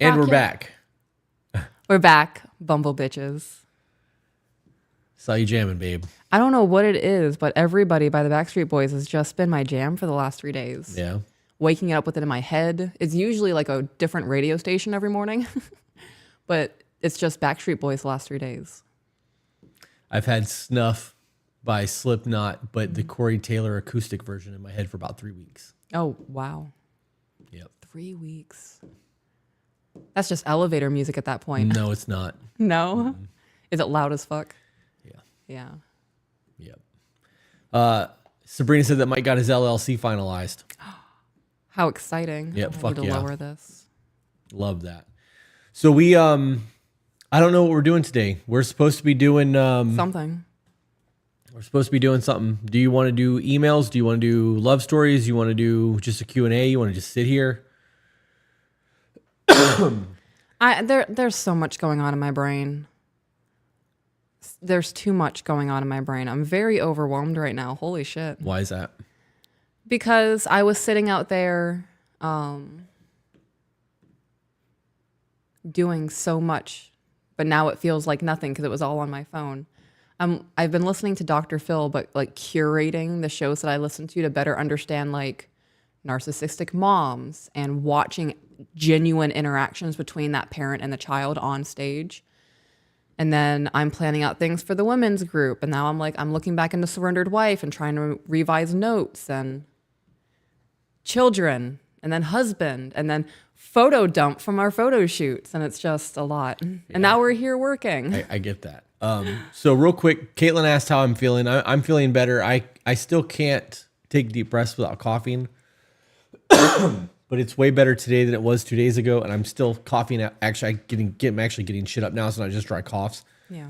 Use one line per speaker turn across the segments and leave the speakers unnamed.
And we're back.
We're back, bumble bitches.
Saw you jamming, babe.
I don't know what it is, but Everybody by the Backstreet Boys has just been my jam for the last 3 days.
Yeah.
Waking up with it in my head. It's usually like a different radio station every morning, but it's just Backstreet Boys the last 3 days.
I've had Snuff by Slipknot, but the Corey Taylor acoustic version in my head for about 3 weeks.
Oh, wow.
Yep.
3 weeks. That's just elevator music at that point.
No, it's not.
No? Mm-hmm. Is it loud as fuck?
Yeah.
Yeah.
Yep. Sabrina said that Mike got his LLC finalized.
How exciting.
Yep, fuck
need to
yeah.
lower this.
Love that. So we, I don't know what we're doing today. We're supposed to be doing...
something.
We're supposed to be doing something. Do you want to do emails? Do you want to do love stories? You want to do just a Q&A? You want to just sit here?
There's so much going on in my brain. There's too much going on in my brain. I'm very overwhelmed right now. Holy shit.
Why is that?
Because I was sitting out there doing so much, but now it feels like nothing because it was all on my phone. I've been listening to Dr. Phil, but like curating the shows that I listen to better understand like narcissistic moms and watching genuine interactions between that parent and the child on stage. And then I'm planning out things for the women's group. And now I'm looking back into Surrendered Wife and trying to revise notes and children and then husband and then photo dump from our photo shoots. And it's just a lot. Yeah. And now we're here working.
I get that. So real quick, Caitlin asked how I'm feeling. I'm feeling better. I still can't take deep breaths without coughing. But it's way better today than it was 2 days ago, and I'm still coughing. Actually, I'm actually getting shit up now. It's not just dry coughs.
Yeah.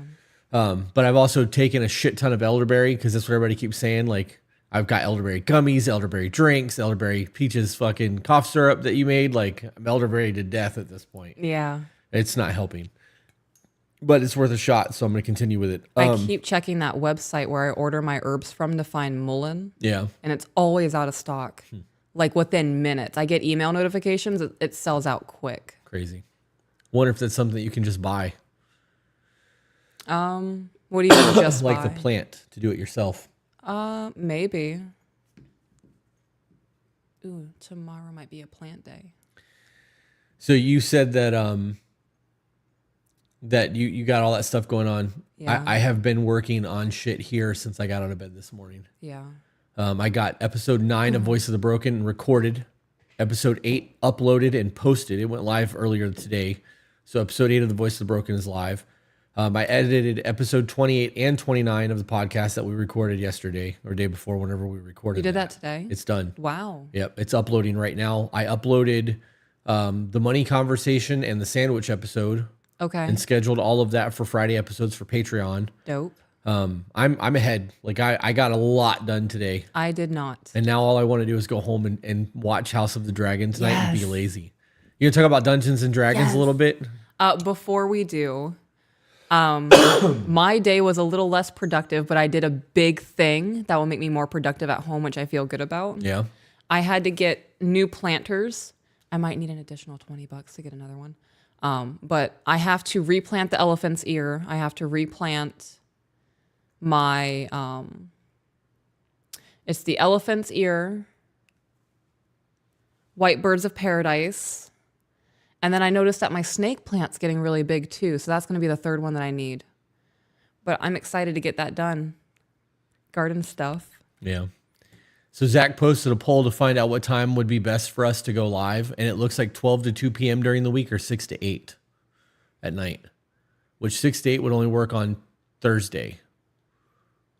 But I've also taken a shit ton of elderberry because that's what everybody keeps saying. Like I've got elderberry gummies, elderberry drinks, elderberry peaches, fucking cough syrup that you made. Like I'm elderberry to death at this point.
Yeah.
It's not helping, but it's worth a shot. So I'm going to continue with it.
I keep checking that website where I order my herbs from to find Mullen.
Yeah.
And it's always out of stock. Like within minutes. I get email notifications. It sells out quick.
Crazy. Wonder if that's something that you can just buy.
What do you mean just
like
buy?
the plant to do it yourself.
Maybe. Ooh, tomorrow might be a plant day.
So you said that that you got all that stuff going on.
Yeah.
I have been working on shit here since I got out of bed this morning.
Yeah.
I got episode 9 of Voice of the Broken recorded, episode 8 uploaded and posted. It went live earlier today. So episode 8 of the Voice of the Broken is live. I edited episode 28 and 29 of the podcast that we recorded yesterday or day before, whenever we recorded.
You did that today?
It's done.
Wow.
Yep. It's uploading right now. I uploaded the money conversation and the sandwich episode.
Okay.
And scheduled all of that for Friday episodes for Patreon.
Dope.
I'm ahead. Like I got a lot done today.
I did not.
And now all I want to do is go home and watch House of the Dragon tonight and be
Yes.
lazy. You gonna talk about Dungeons and Dragons
Yes.
a little bit?
Before we do, my day was a little less productive, but I did a big thing that will make me more productive at home, which I feel good about.
Yeah.
I had to get new planters. I might need an additional $20 to get another one. But I have to replant the elephant's ear. I have to replant my, it's the elephant's ear, white birds of paradise. And then I noticed that my snake plant's getting really big too. So that's going to be the third one that I need. But I'm excited to get that done. Garden stuff.
Yeah. So Zach posted a poll to find out what time would be best for us to go live. And it looks like 12 to 2 p.m. during the week or 6 to 8 at night, which 6 to 8 would only work on Thursday.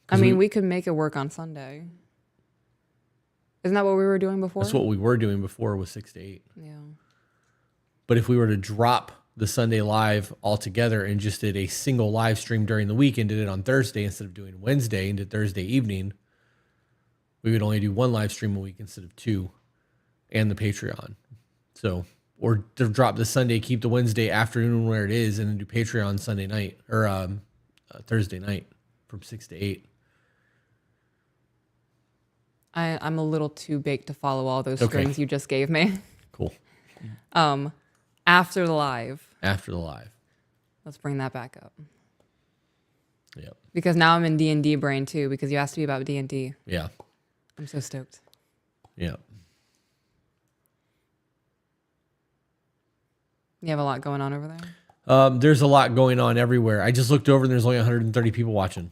I mean, we could make it work on Sunday. Isn't that what we were doing before?
That's what we were doing before was 6 to 8.
Yeah.
But if we were to drop the Sunday live altogether and just did a single live stream during the week and did it on Thursday instead of doing Wednesday and did Thursday evening, we would only do one live stream a week instead of two, and the Patreon. So, or to drop the Sunday, keep the Wednesday afternoon where it is, and then do Patreon Sunday night or Thursday night from 6 to 8.
I'm a little too baked to follow all those strings you just gave me.
Cool.
After the live.
After the live.
Let's bring that back up.
Yep.
Because now I'm in D&D brain too, because you asked me about D&D.
Yeah.
I'm so stoked.
Yep.
You have a lot going on over there?
There's a lot going on everywhere. I just looked over and there's only 130 people watching,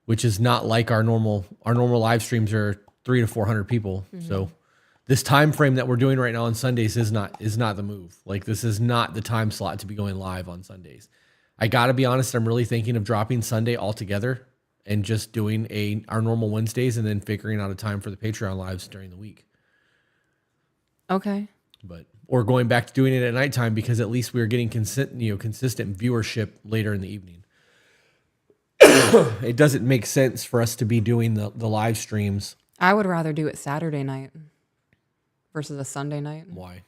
which is not like our normal live streams are 300 to 400 people. Mm-hmm. So this time frame that we're doing right now on Sundays is not the move. Like, this is not the time slot to be going live on Sundays. I got to be honest, I'm really thinking of dropping Sunday altogether and just doing our normal Wednesdays and then figuring out a time for the Patreon lives during the week.
Okay.
Or going back to doing it at nighttime, because at least we were getting consistent viewership later in the evening. It doesn't make sense for us to be doing the live streams.
I would rather do it Saturday night versus a Sunday night.
Why?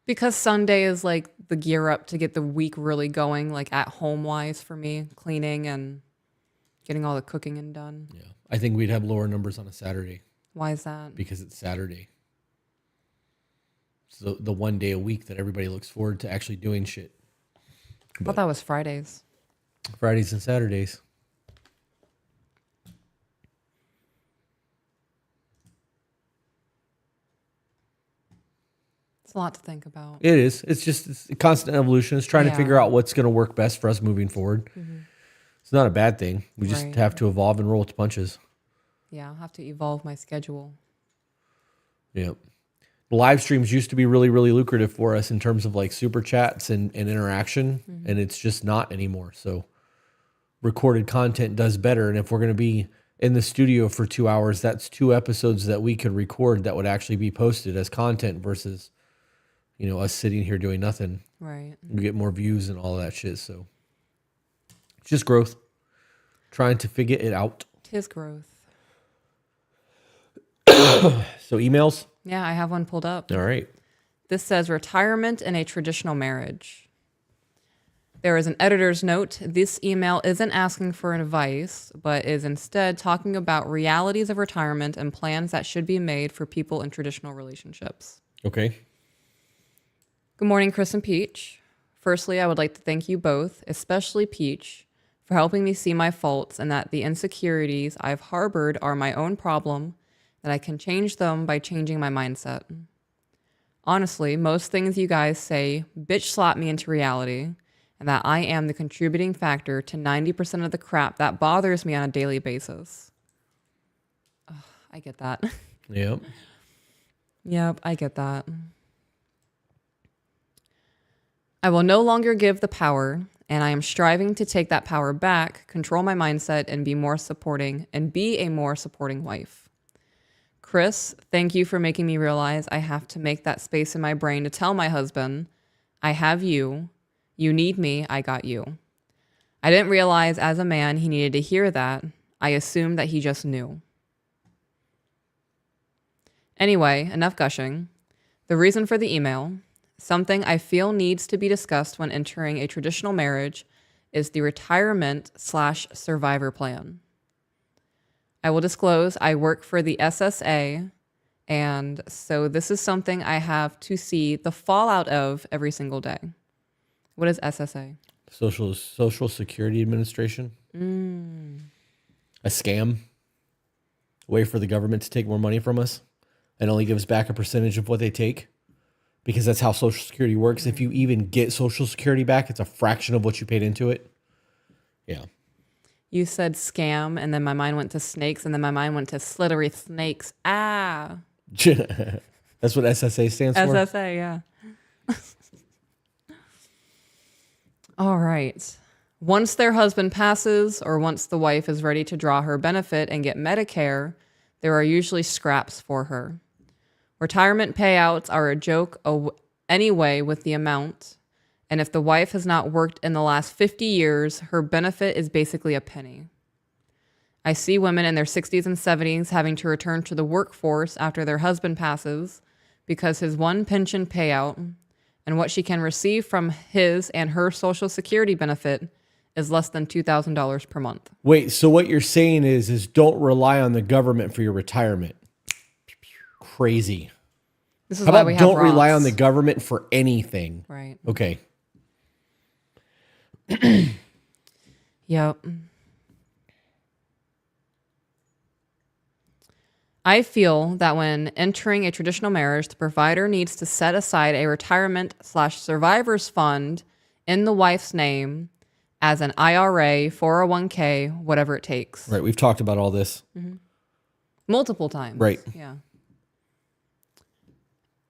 Because Sunday is like the gear up to get the week really going, like at home wise for me, cleaning and getting all the cooking and done.
Yeah. I think we'd have lower numbers on a Saturday.
Why is that?
Because it's Saturday. So the one day a week that everybody looks forward to actually doing shit.
I thought that was Fridays.
Fridays and Saturdays.
It's a lot to think about.
It is. It's a constant evolution. It's trying to figure out what's going to work best for us moving forward. Mm-hmm. It's not a bad thing. We just have to evolve and roll with the punches.
Yeah, I'll have to evolve my schedule.
Yep. The live streams used to be really, really lucrative for us in terms of like super chats and interaction, and it's just not anymore. So recorded content does better. And if we're going to be in the studio for 2 hours, that's 2 episodes that we could record that would actually be posted as content versus, us sitting here doing nothing.
Right.
We get more views and all of that shit. So it's just growth. Trying to figure it out.
'Tis growth.
So emails?
Yeah, I have one pulled up.
All right.
This says retirement in a traditional marriage. There is an editor's note. This email isn't asking for advice, but is instead talking about realities of retirement and plans that should be made for people in traditional relationships.
Okay.
Good morning, Chris and Peach. Firstly, I would like to thank you both, especially Peach, for helping me see my faults and that the insecurities I've harbored are my own problem, that I can change them by changing my mindset. Honestly, most things you guys say bitch slap me into reality, and that I am the contributing factor to 90% of the crap that bothers me on a daily basis. Ugh, I get that.
Yep.
Yep, I get that. I will no longer give the power, and I am striving to take that power back, control my mindset, and be a more supporting wife. Chris, thank you for making me realize I have to make that space in my brain to tell my husband, I have you. You need me. I got you. I didn't realize as a man he needed to hear that. I assumed that he just knew. Anyway, enough gushing. The reason for the email, something I feel needs to be discussed when entering a traditional marriage, is the retirement/survivor plan. I will disclose I work for the SSA, And so this is something I have to see the fallout of every single day. What is SSA?
Social Security Administration. A scam. A way for the government to take more money from us and only give us back a percentage of what they take. Because that's how Social Security works. If you even get Social Security back, it's a fraction of what you paid into it. Yeah.
You said scam, and then my mind went to snakes, and then my mind went to slithery snakes. Ah.
That's what SSA stands for?
SSA, yeah. All right. Once their husband passes, or once the wife is ready to draw her benefit and get Medicare, there are usually scraps for her. Retirement payouts are a joke anyway with the amount, and if the wife has not worked in the last 50 years, her benefit is basically a penny. I see women in their 60s and 70s having to return to the workforce after their husband passes because his one pension payout and what she can receive from his and her Social Security benefit is less than $2,000 per month.
Wait, so what you're saying is don't rely on the government for your retirement. Crazy.
This is
How
why
about
we have
don't rely
Roths.
on the government for anything?
Right.
Okay.
Yep. I feel that when entering a traditional marriage, the provider needs to set aside a retirement/survivors fund in the wife's name as an IRA, 401k, whatever it takes.
Right. We've talked about all this.
Multiple times.
Right.
Yeah.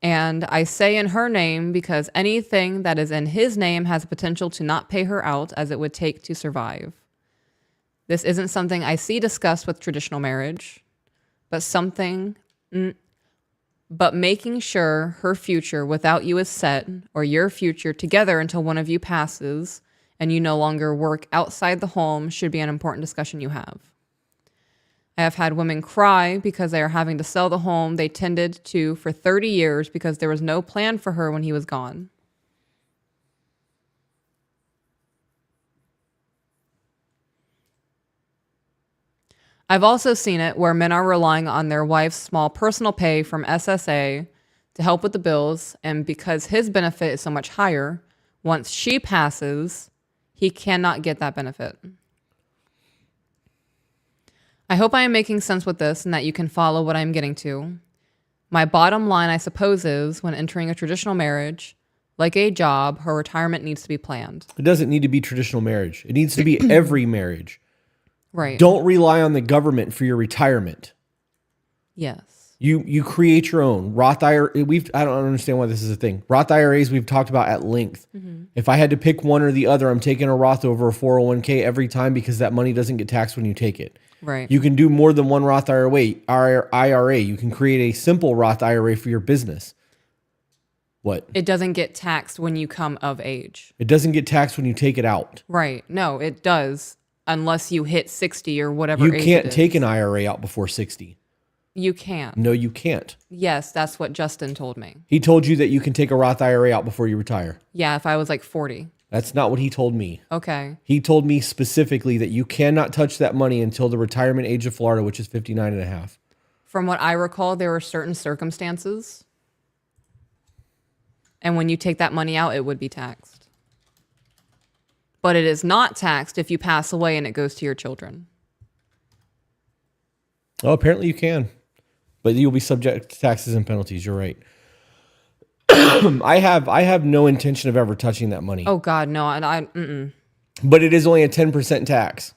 And I say in her name because anything that is in his name has the potential to not pay her out as it would take to survive. This isn't something I see discussed with traditional marriage, but making sure her future without you is set, or your future together until one of you passes and you no longer work outside the home, should be an important discussion you have. I have had women cry because they are having to sell the home they tended to for 30 years because there was no plan for her when he was gone. I've also seen it where men are relying on their wife's small personal pay from SSA to help with the bills, and because his benefit is so much higher, once she passes, he cannot get that benefit. I hope I am making sense with this and that you can follow what I'm getting to. My bottom line, I suppose, is when entering a traditional marriage, like a job, her retirement needs to be planned.
It doesn't need to be traditional marriage. It needs to be every marriage.
Right.
Don't rely on the government for your retirement.
Yes.
You create your own Roth IRA. I don't understand why this is a thing. Roth IRAs we've talked about at length. If I had to pick one or the other, I'm taking a Roth over a 401k every time because that money doesn't get taxed when you take it.
Right.
You can do more than one Roth IRA. You can create a simple Roth IRA for your business. What?
It doesn't get taxed when you come of age.
It doesn't get taxed when you take it out.
Right. No, it does. Unless you hit 60 or whatever
You
age
can't
it is.
take an IRA out before 60.
You can.
No, you can't.
Yes, that's what Justin told me.
He told you that you can take a Roth IRA out before you retire.
Yeah, if I was like 40.
That's not what he told me.
Okay.
He told me specifically that you cannot touch that money until the retirement age of Florida, which is 59 and a half.
From what I recall, there were certain circumstances. And when you take that money out, it would be taxed. But it is not taxed if you pass away and it goes to your children.
Oh, apparently you can. But you'll be subject to taxes and penalties. You're right. I have no intention of ever touching that money.
Oh, God, no.
But it is only a 10% tax.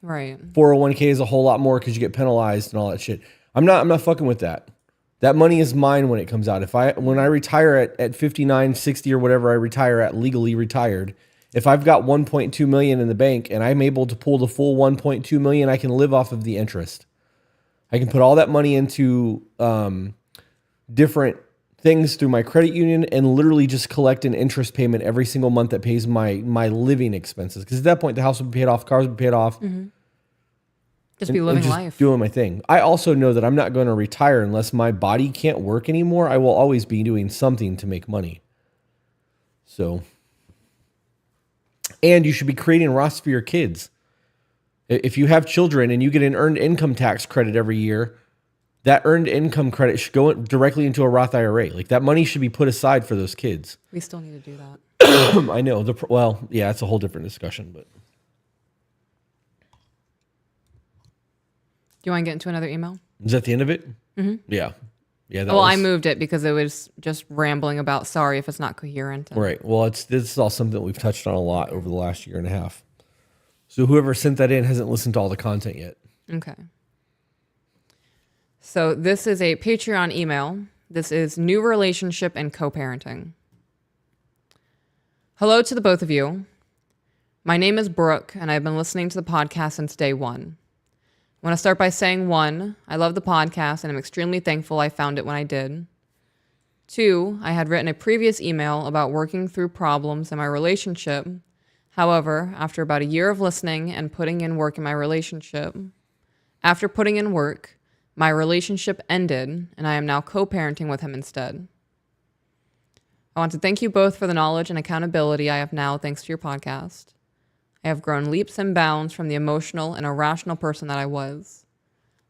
Right.
401k is a whole lot more because you get penalized and all that shit. I'm not fucking with that. That money is mine when it comes out. When I retire at 59, 60 or whatever I retire at, legally retired, if I've got 1.2 million in the bank and I'm able to pull the full 1.2 million, I can live off of the interest. I can put all that money into different things through my credit union and literally just collect an interest payment every single month that pays my living expenses. Because at that point, the house would be paid off, cars would be paid off.
Mm-hmm. Just be living life.
Doing my thing. I also know that I'm not going to retire unless my body can't work anymore. I will always be doing something to make money. So, and you should be creating Roths for your kids. If you have children and you get an earned income tax credit every year, that earned income credit should go directly into a Roth IRA. Like that money should be put aside for those kids.
We still need to do that.
I know. Well, yeah, it's a whole different discussion, but.
Do you want to get into another email?
Is that the end of it? Mm-hmm. Yeah. Yeah.
Well, I moved it because it was just rambling about sorry if it's not coherent.
Right. Well, this is all something that we've touched on a lot over the last year and a half. So whoever sent that in hasn't listened to all the content yet.
Okay. So this is a Patreon email. This is new relationship and co-parenting. Hello to the both of you. My name is Brooke, and I've been listening to the podcast since day one. I want to start by saying, 1, I love the podcast, and I'm extremely thankful I found it when I did. 2, I had written a previous email about working through problems in my relationship. However, after about a year of listening and putting in work in my relationship, after putting in work, my relationship ended, and I am now co-parenting with him instead. I want to thank you both for the knowledge and accountability I have now thanks to your podcast. I have grown leaps and bounds from the emotional and irrational person that I was.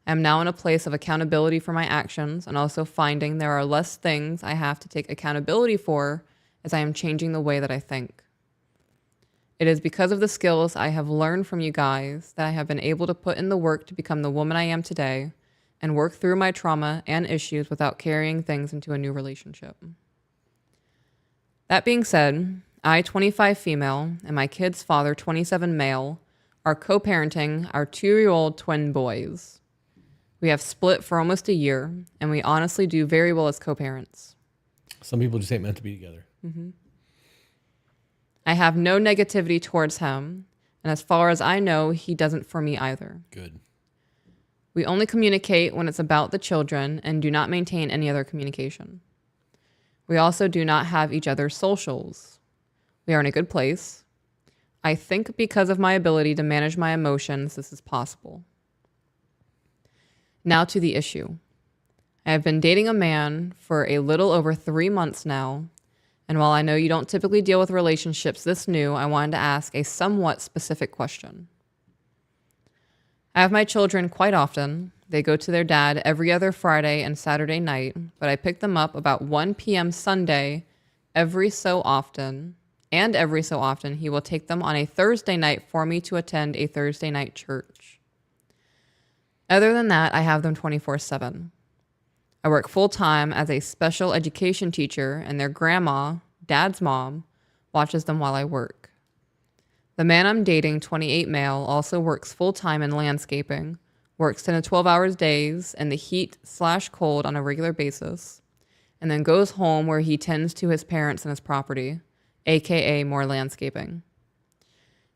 I am now in a place of accountability for my actions and also finding there are less things I have to take accountability for as I am changing the way that I think. It is because of the skills I have learned from you guys that I have been able to put in the work to become the woman I am today and work through my trauma and issues without carrying things into a new relationship. That being said, I, 25 female, and my kid's father, 27 male, are co-parenting our 2-year-old twin boys. We have split for almost a year, and we honestly do very well as co-parents.
Some people just ain't meant to be together.
Mm-hmm. I have no negativity towards him, and as far as I know, he doesn't for me either.
Good.
We only communicate when it's about the children and do not maintain any other communication. We also do not have each other's socials. We are in a good place. I think because of my ability to manage my emotions, this is possible. Now to the issue. I have been dating a man for a little over 3 months now, and while I know you don't typically deal with relationships this new, I wanted to ask a somewhat specific question. I have my children quite often. They go to their dad every other Friday and Saturday night, but I pick them up about 1 p.m. Sunday every so often. And every so often, he will take them on a Thursday night for me to attend a Thursday night church. Other than that, I have them 24/7. I work full-time as a special education teacher, and their grandma, dad's mom, watches them while I work. The man I'm dating, 28 male, also works full-time in landscaping, works 10 to 12 hours days in the heat/cold on a regular basis, and then goes home where he tends to his parents and his property, aka more landscaping.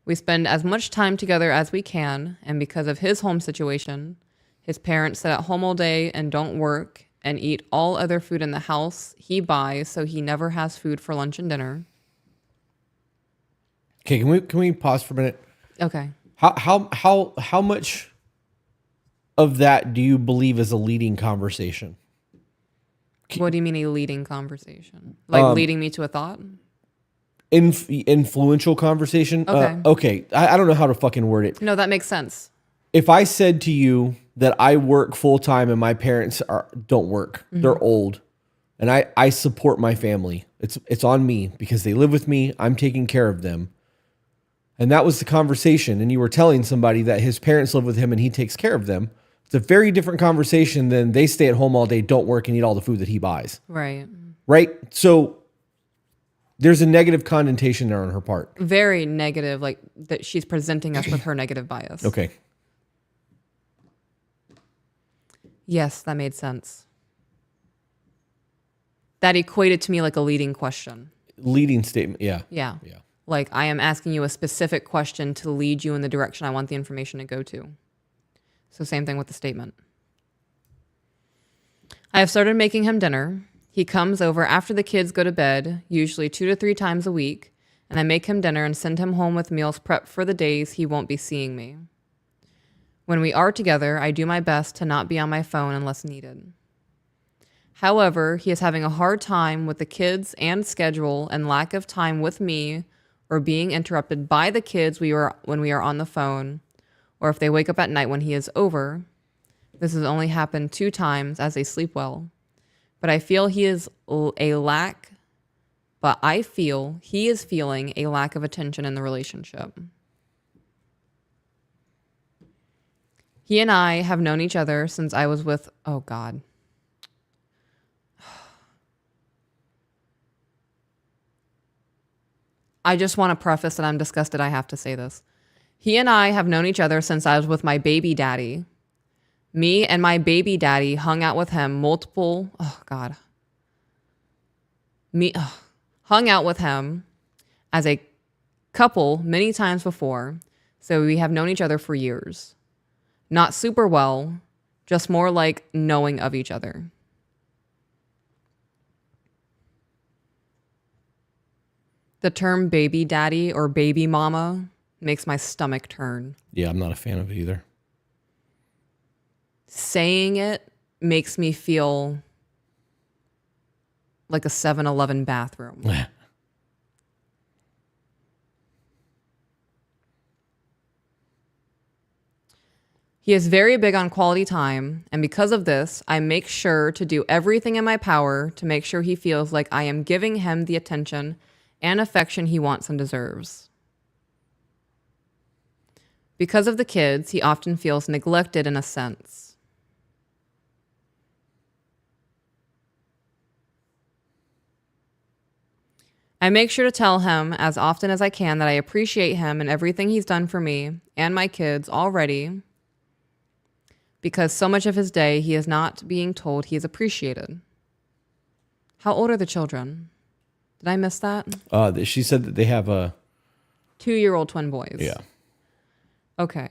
We spend as much time together as we can, and because of his home situation, his parents sit at home all day and don't work and eat all other food in the house he buys, so he never has food for lunch and dinner.
Okay, can we pause for a minute?
Okay.
How much of that do you believe is a leading conversation?
What do you mean a leading conversation? Like leading me to a thought?
Influential conversation.
Okay.
Okay. I don't know how to fucking word it.
No, that makes sense.
If I said to you that I work full time and my parents don't work, they're old, and I support my family. It's on me because they live with me. I'm taking care of them. And that was the conversation. And you were telling somebody that his parents live with him and he takes care of them. It's a very different conversation than they stay at home all day, don't work, and eat all the food that he buys.
Right.
Right? So there's a negative connotation there on her part.
Very negative, like that she's presenting us with her negative bias.
Okay.
Yes, that made sense. That equated to me like a leading question.
Leading statement. Yeah.
Yeah.
Yeah.
Like I am asking you a specific question to lead you in the direction I want the information to go to. So same thing with the statement. I have started making him dinner. He comes over after the kids go to bed, usually 2 to 3 times a week, and I make him dinner and send him home with meals prepped for the days he won't be seeing me. When we are together, I do my best to not be on my phone unless needed. However, he is having a hard time with the kids and schedule and lack of time with me or being interrupted by the kids when we are on the phone, or if they wake up at night when he is over. This has only happened 2 times as they sleep well. But I feel he is feeling a lack of attention in the relationship. He and I have known each other since I was with, oh God. I just want to preface that I'm disgusted I have to say this. He and I have known each other since I was with my baby daddy. Me and my baby daddy hung out with him hung out with him as a couple many times before. So we have known each other for years. Not super well, just more like knowing of each other. The term baby daddy or baby mama makes my stomach turn.
Yeah, I'm not a fan of it either.
Saying it makes me feel like a 7-Eleven bathroom. He is very big on quality time, and because of this, I make sure to do everything in my power to make sure he feels like I am giving him the attention and affection he wants and deserves. Because of the kids, he often feels neglected in a sense. I make sure to tell him as often as I can that I appreciate him and everything he's done for me and my kids already, because so much of his day he is not being told he is appreciated. How old are the children? Did I miss that?
She said that they have a
2-year-old twin boys.
Yeah.
Okay.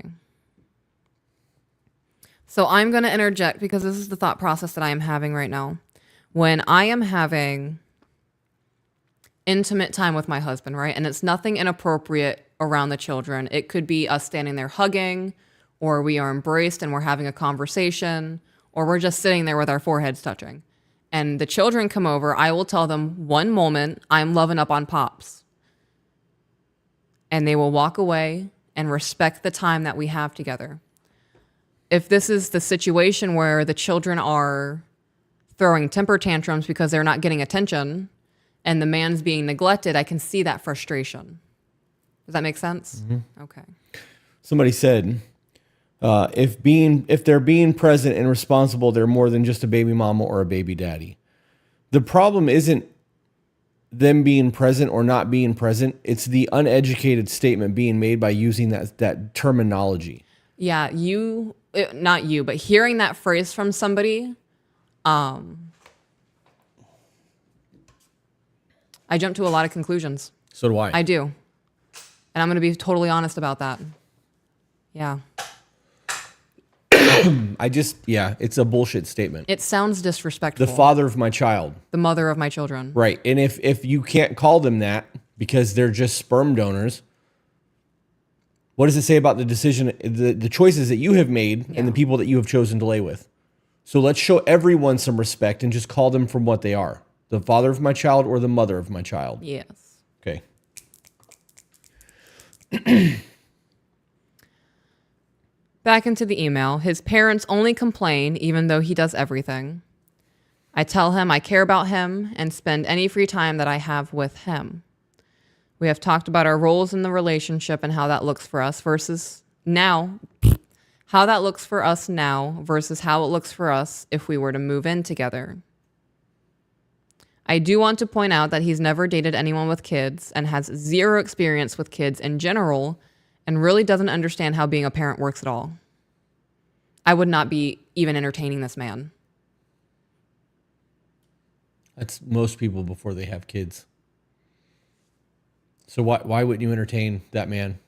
So I'm going to interject because this is the thought process that I am having right now. When I am having intimate time with my husband, right? And it's nothing inappropriate around the children. It could be us standing there hugging, or we are embraced and we're having a conversation, or we're just sitting there with our foreheads touching. And the children come over, I will tell them, one moment, I'm loving up on Pops. And they will walk away and respect the time that we have together. If this is the situation where the children are throwing temper tantrums because they're not getting attention and the man's being neglected, I can see that frustration. Does that make sense? Mm-hmm. Okay.
Somebody said, if they're being present and responsible, they're more than just a baby mama or a baby daddy. The problem isn't them being present or not being present. It's the uneducated statement being made by using that terminology.
Yeah, not you, but hearing that phrase from somebody, I jump to a lot of conclusions.
So do I.
I do. And I'm going to be totally honest about that. Yeah.
It's a bullshit statement.
It sounds disrespectful.
The father of my child.
The mother of my children.
Right. And if you can't call them that because they're just sperm donors, what does it say about the decision, the choices that you have made and the people that you have chosen to lay with? So let's show everyone some respect and just call them from what they are. The father of my child or the mother of my child.
Yes.
Okay.
Back into the email. His parents only complain even though he does everything. I tell him I care about him and spend any free time that I have with him. We have talked about our roles in the relationship and how that looks for us versus now. How that looks for us now versus how it looks for us if we were to move in together. I do want to point out that he's never dated anyone with kids and has zero experience with kids in general and really doesn't understand how being a parent works at all. I would not be even entertaining this man.
That's most people before they have kids. So why wouldn't you entertain that man?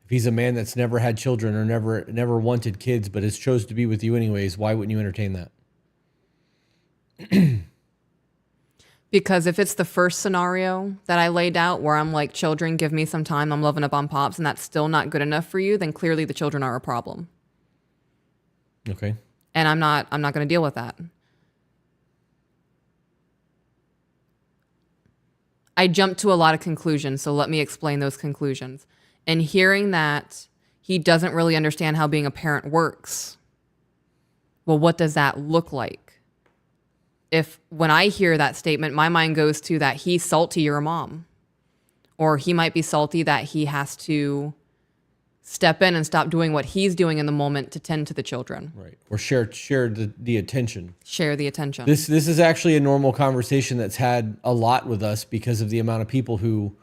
If he's a man that's never had children or never wanted kids but has chose to be with you anyways, why wouldn't you entertain that?
Because if it's the first scenario that I laid out where I'm like, children, give me some time, I'm loving up on Pops, and that's still not good enough for you, then clearly the children are a problem.
Okay.
And I'm not going to deal with that. I jumped to a lot of conclusions, so let me explain those conclusions. And hearing that he doesn't really understand how being a parent works, well, what does that look like? If when I hear that statement, my mind goes to that he's salty, you're a mom. Or he might be salty that he has to step in and stop doing what he's doing in the moment to tend to the children.
Right. Or share the attention.
Share the attention.
This is actually a normal conversation that's had a lot with us because of the amount of people who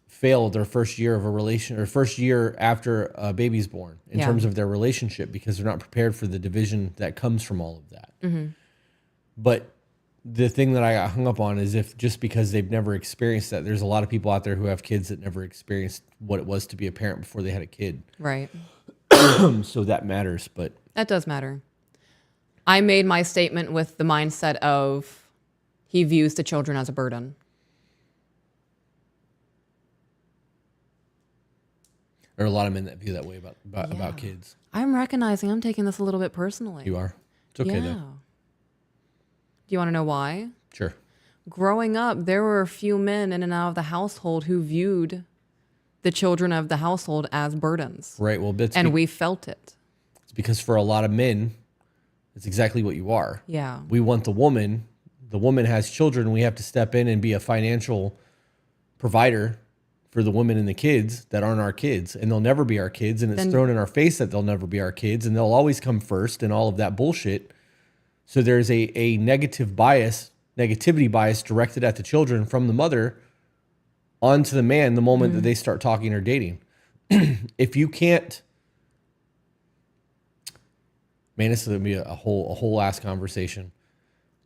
fail their first year of a relation or first year after a baby's born in terms of their relationship because they're not prepared for the division that comes from all of that. But the thing that I got hung up on is if just because they've never experienced that, there's a lot of people out there who have kids that never experienced what it was to be a parent before they had a kid.
Right.
So that matters, but
that does matter. I made my statement with the mindset of he views the children as a burden.
there are a lot of men that view that way about kids.
I'm recognizing I'm taking this a little bit personally.
You are. It's okay though.
Do you want to know why?
Sure.
Growing up, there were a few men in and out of the household who viewed the children of the household as burdens.
Right. Well,
we felt it.
It's because for a lot of men, it's exactly what you are.
Yeah.
We want the woman. The woman has children. We have to step in and be a financial provider for the women and the kids that aren't our kids. And they'll never be our kids. And it's thrown in our face that they'll never be our kids. And they'll always come first and all of that bullshit. So there's a negativity bias directed at the children from the mother onto the man the moment that they start talking or dating. If you can't, man, this is going to be a whole ass conversation.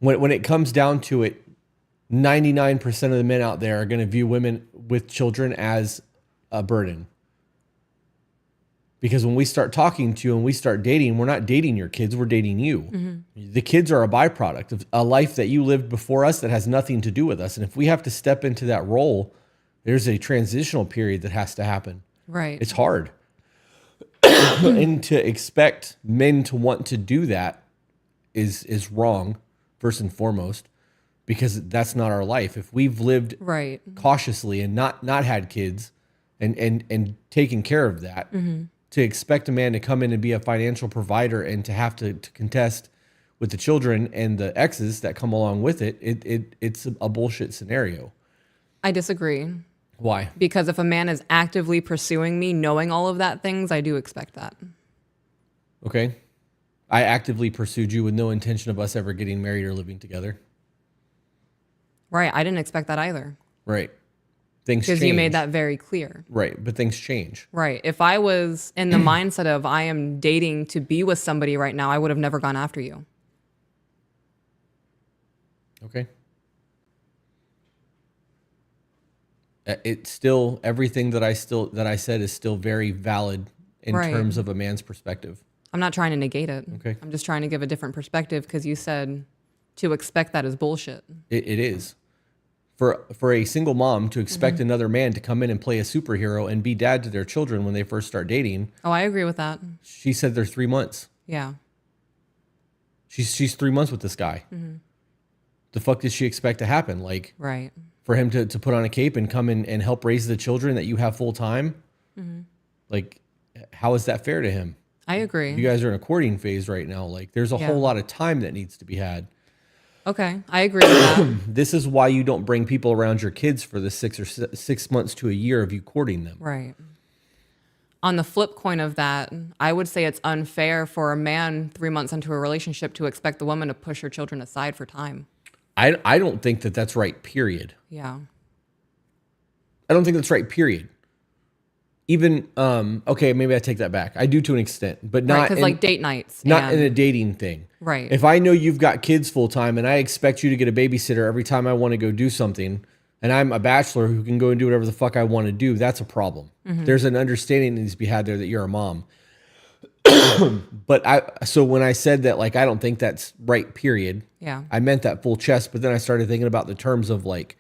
When it comes down to it, 99% of the men out there are going to view women with children as a burden. Because when we start talking to you and we start dating, we're not dating your kids, we're dating you. Mm-hmm. The kids are a byproduct of a life that you lived before us that has nothing to do with us. And if we have to step into that role, there's a transitional period that has to happen.
Right.
It's hard. And to expect men to want to do that is wrong, first and foremost, because that's not our life. If we've lived cautiously and not had kids and taken care of that, to expect a man to come in and be a financial provider and to have to contest with the children and the exes that come along with it's a bullshit scenario.
I disagree.
Why?
Because if a man is actively pursuing me, knowing all of that things, I do expect that.
Okay. I actively pursued you with no intention of us ever getting married or living together.
Right. I didn't expect that either.
Right. Things change.
Because you made that very clear.
Right. But things change.
Right. If I was in the mindset of I am dating to be with somebody right now, I would have never gone after you.
Okay. It's still, everything that I said is still very valid in terms of a man's perspective.
I'm not trying to negate it.
Okay.
I'm just trying to give a different perspective because you said to expect that is bullshit.
It is. For a single mom to expect another man to come in and play a superhero and be dad to their children when they first start dating.
Oh, I agree with that.
She said they're 3 months.
Yeah.
She's 3 months with this guy. The fuck did she expect to happen? Like,
right.
For him to put on a cape and come in and help raise the children that you have full time? Like, how is that fair to him?
I agree.
You guys are in a courting phase right now. Like, there's a whole lot of time that needs to be had.
Okay, I agree with that.
This is why you don't bring people around your kids for the 6 months to a year of you courting them.
Right. On the flip coin of that, I would say it's unfair for a man 3 months into a relationship to expect the woman to push her children aside for time.
I don't think that that's right, period.
Yeah.
I don't think that's right, period. Even, okay, maybe I take that back. I do to an extent, but not
because like date nights.
Not in a dating thing.
Right.
If I know you've got kids full time and I expect you to get a babysitter every time I want to go do something, and I'm a bachelor who can go and do whatever the fuck I want to do, that's a problem. There's an understanding that needs to be had there that you're a mom. So when I said that, like, I don't think that's right, period.
Yeah.
I meant that full chest, but then I started thinking about the terms of like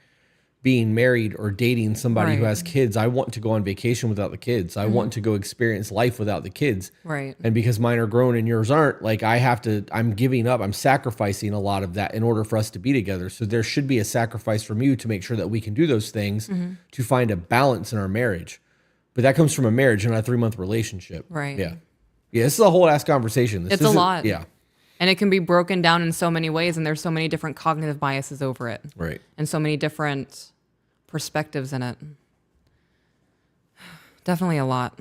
being married or dating somebody who has kids. I want to go on vacation without the kids. I want to go experience life without the kids.
Right.
And because mine are grown and yours aren't, like I'm giving up, I'm sacrificing a lot of that in order for us to be together. So there should be a sacrifice from you to make sure that we can do those things to find a balance in our marriage. But that comes from a marriage and not a 3-month relationship.
Right.
Yeah. Yeah, this is a whole ass conversation. This
It's a
isn't-
lot.
Yeah.
And it can be broken down in so many ways, and there's so many different cognitive biases over it.
Right.
And so many different perspectives in it. Definitely a lot.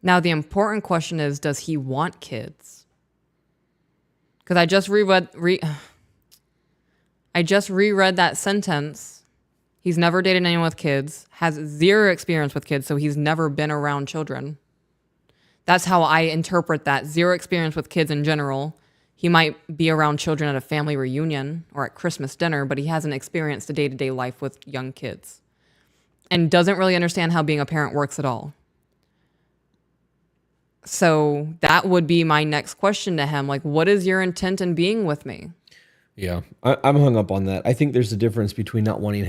Now, the important question is, does he want kids? Because I just reread that sentence. He's never dated anyone with kids, has zero experience with kids, so he's never been around children. That's how I interpret that. Zero experience with kids in general. He might be around children at a family reunion or at Christmas dinner, but he hasn't experienced a day-to-day life with young kids and doesn't really understand how being a parent works at all. So that would be my next question to him. Like, what is your intent in being with me?
Yeah, I'm hung up on that. I think there's a difference between not wanting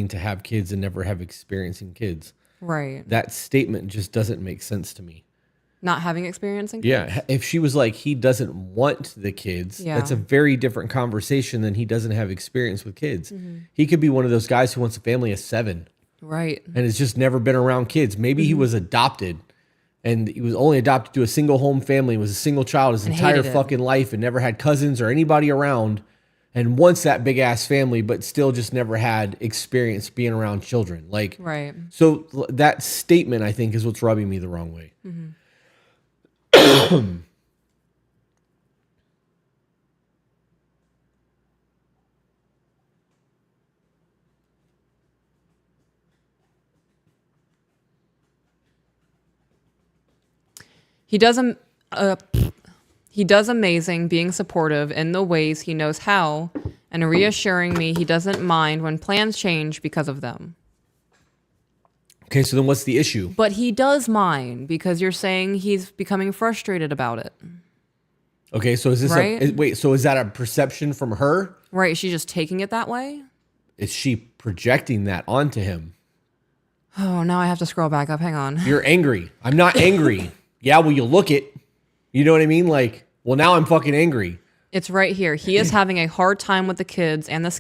to have kids and never have experiencing kids.
Right.
That statement just doesn't make sense to me.
Not having experience in kids?
Yeah, if she was like, he doesn't want the kids,
Yeah.
that's a very different conversation than he doesn't have experience with kids.
Mm-hmm.
He could be one of those guys who wants a family of 7
Right.
and has just never been around kids. Maybe he was adopted and he was only adopted to a single home family, was a single child his
And
entire
hated it.
fucking life and never had cousins or anybody around and wants that big ass family, but still just never had experience being around children. Like,
Right.
so that statement, I think, is what's rubbing me the wrong way.
He does amazing being supportive in the ways he knows how and reassuring me he doesn't mind when plans change because of them.
Okay, so then what's the issue?
But he does mind because you're saying he's becoming frustrated about it.
Okay, so is this
Right?
wait, so is that a perception from her?
Right? Is she just taking it that way?
Is she projecting that onto him?
Oh, now I have to scroll back up. Hang on.
You're angry. I'm not angry. Yeah, well, you look it. You know what I mean? Like, well, now I'm fucking angry.
It's right here. He is having a hard time with the kids and the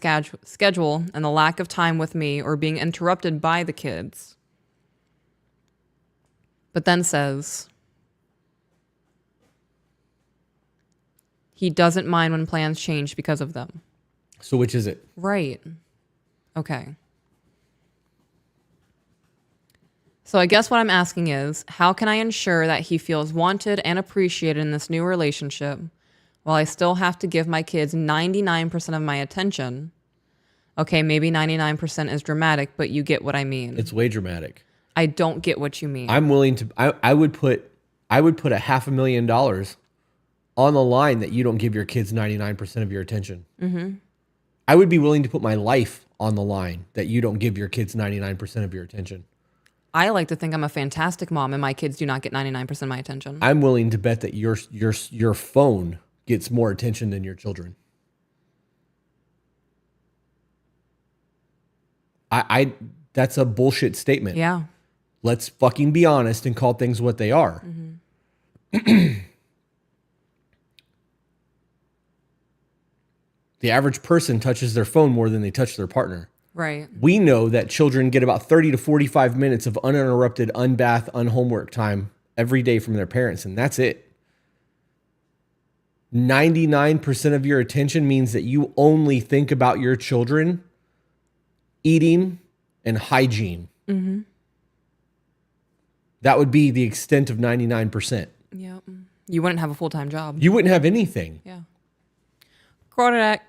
schedule and the lack of time with me or being interrupted by the kids. But then says he doesn't mind when plans change because of them.
So which is it?
Right. Okay. So I guess what I'm asking is, how can I ensure that he feels wanted and appreciated in this new relationship while I still have to give my kids 99% of my attention? Okay, maybe 99% is dramatic, but you get what I mean.
It's way dramatic.
I don't get what you mean.
I'm willing to. I would put $500,000 on the line that you don't give your kids 99% of your attention. Mm-hmm. I would be willing to put my life on the line that you don't give your kids 99% of your attention.
I like to think I'm a fantastic mom and my kids do not get 99% of my attention.
I'm willing to bet that your phone gets more attention than your children. I that's a bullshit statement.
Yeah.
Let's fucking be honest and call things what they are. The average person touches their phone more than they touch their partner.
Right.
We know that children get about 30 to 45 minutes of uninterrupted, unbath, unhomework time every day from their parents, and that's it. 99% of your attention means that you only think about your children, eating, and hygiene.
Mm-hmm.
That would be the extent of 99%.
Yeah. You wouldn't have a full-time job.
You wouldn't have anything.
Yeah. Kodak.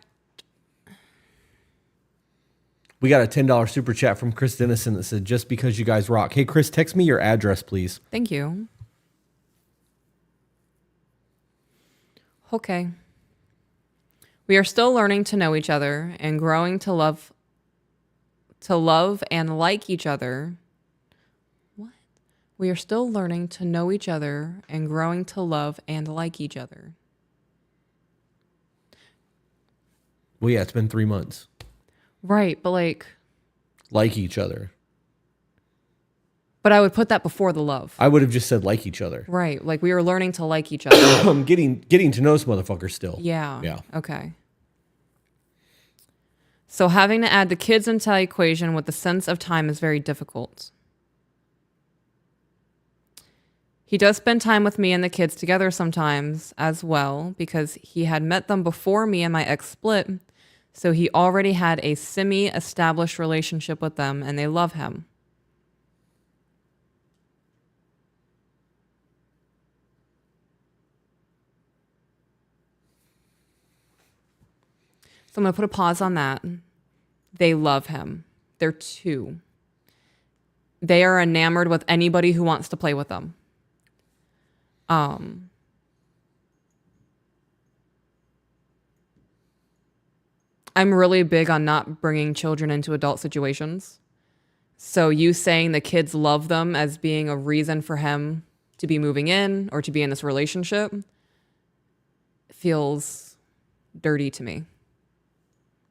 We got a $10 super chat from Chris Dennison that said, just because you guys rock. Hey, Chris, text me your address, please.
Thank you. Okay. We are still learning to know each other and growing to love and like each other. What? We are still learning to know each other and growing to love and like each other.
Well, yeah, it's been 3 months.
Right, but
Like each other.
but I would put that before the love.
I would have just said like each other.
Right, like we are learning to like each other.
I'm getting to know this motherfucker still.
Yeah.
Yeah.
Okay. So having to add the kids into the equation with the sense of time is very difficult. He does spend time with me and the kids together sometimes as well because he had met them before me and my ex split. So he already had a semi-established relationship with them and they love him. So I'm going to put a pause on that. They love him. They're 2. They are enamored with anybody who wants to play with them. I'm really big on not bringing children into adult situations. So you saying the kids love them as being a reason for him to be moving in or to be in this relationship feels dirty to me.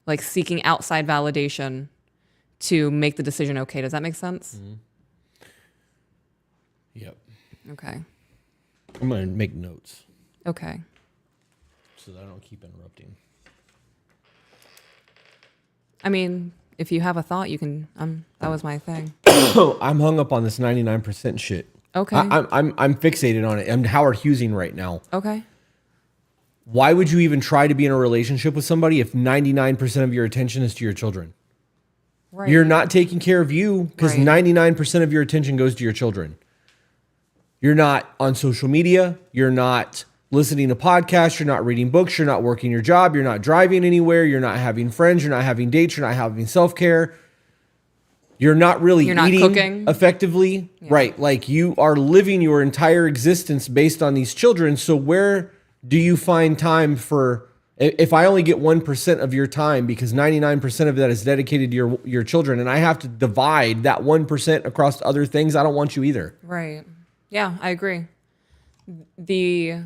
Like seeking outside validation to make the decision okay. Does that make sense?
Mm-hmm. Yep.
Okay.
I'm going to make notes
Okay.
so that I don't keep interrupting.
I mean, if you have a thought, you can. That was my thing.
I'm hung up on this 99% shit.
Okay.
I'm fixated on it. I'm Howard Hughesing right now.
Okay.
Why would you even try to be in a relationship with somebody if 99% of your attention is to your children?
Right.
You're not taking care of you because
Right.
99% of your attention goes to your children. You're not on social media. You're not listening to podcasts. You're not reading books. You're not working your job. You're not driving anywhere. You're not having friends. You're not having dates. You're not having self-care. You're not really
You're not
eating
cooking.
effectively.
Yeah.
Right. Like you are living your entire existence based on these children. So where do you find time for, if I only get 1% of your time because 99% of that is dedicated to your children and I have to divide that 1% across other things, I don't want you either.
Right. Yeah, I agree. The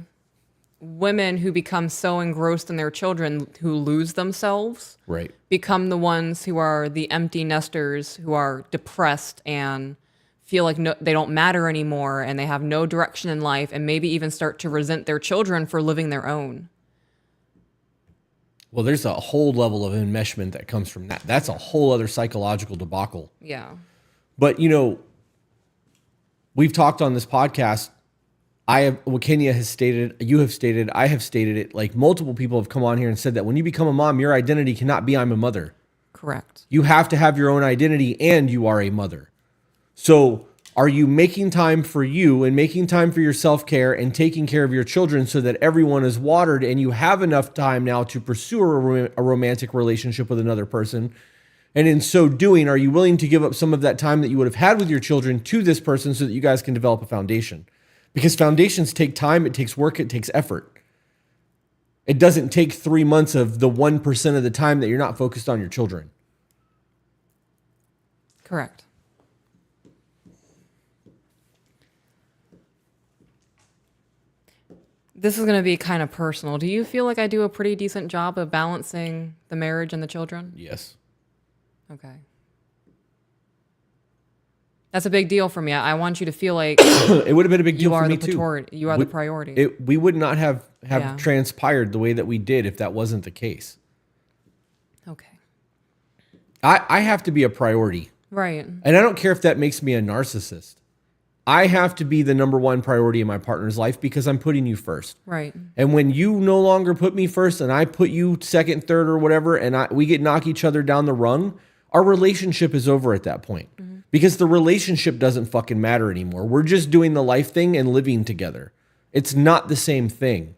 women who become so engrossed in their children who lose themselves
Right.
become the ones who are the empty nesters who are depressed and feel like they don't matter anymore and they have no direction in life and maybe even start to resent their children for living their own.
Well, there's a whole level of enmeshment that comes from that. That's a whole other psychological debacle.
Yeah.
But, we've talked on this podcast. Kenya has stated, you have stated, I have stated it. Like multiple people have come on here and said that when you become a mom, your identity cannot be I'm a mother.
Correct.
You have to have your own identity and you are a mother. So are you making time for you and making time for your self-care and taking care of your children so that everyone is watered and you have enough time now to pursue a romantic relationship with another person? And in so doing, are you willing to give up some of that time that you would have had with your children to this person so that you guys can develop a foundation? Because foundations take time, it takes work, it takes effort. It doesn't take 3 months of the 1% of the time that you're not focused on your children.
Correct. This is going to be kind of personal. Do you feel like I do a pretty decent job of balancing the marriage and the children?
Yes.
Okay. That's a big deal for me. I want you to feel like
It would have been a big deal
you
for
are
me
the
too.
you are the priority.
We would not have
Yeah.
transpired the way that we did if that wasn't the case.
Okay.
I have to be a priority.
Right.
And I don't care if that makes me a narcissist. I have to be the number one priority in my partner's life because I'm putting you first.
Right.
And when you no longer put me first and I put you second, third, or whatever, and we knock each other down the rung, our relationship is over at that point. Because the relationship doesn't fucking matter anymore. We're just doing the life thing and living together. It's not the same thing.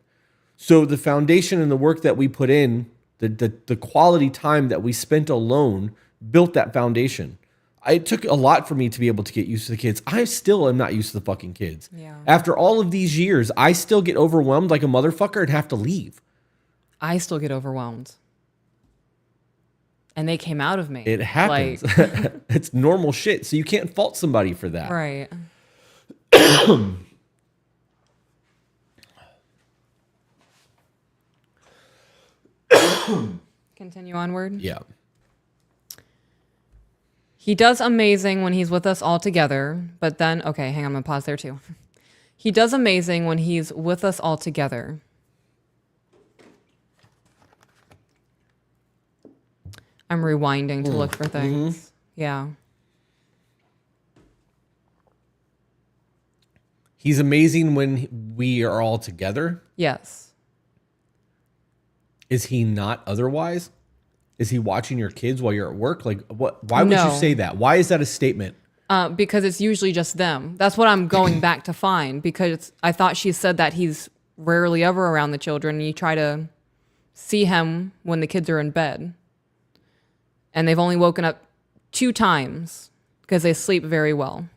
So the foundation and the work that we put in, the quality time that we spent alone built that foundation. It took a lot for me to be able to get used to the kids. I still am not used to the fucking kids.
Yeah.
After all of these years, I still get overwhelmed like a motherfucker and have to leave.
I still get overwhelmed. And they came out of me.
It happens.
Like,
It's normal shit. So you can't fault somebody for that.
right. Continue onward.
Yeah.
He does amazing when he's with us all together, but then, okay, hang on, I'm going to pause there too. He does amazing when he's with us all together. I'm rewinding to look for things. Yeah.
He's amazing when we are all together.
Yes.
Is he not otherwise? Is he watching your kids while you're at work? Like, what? Why would you
No.
say that? Why is that a statement?
Because it's usually just them. That's what I'm going back to find, because I thought she said that he's rarely ever around the children. You try to see him when the kids are in bed. And they've only woken up 2 times because they sleep very well.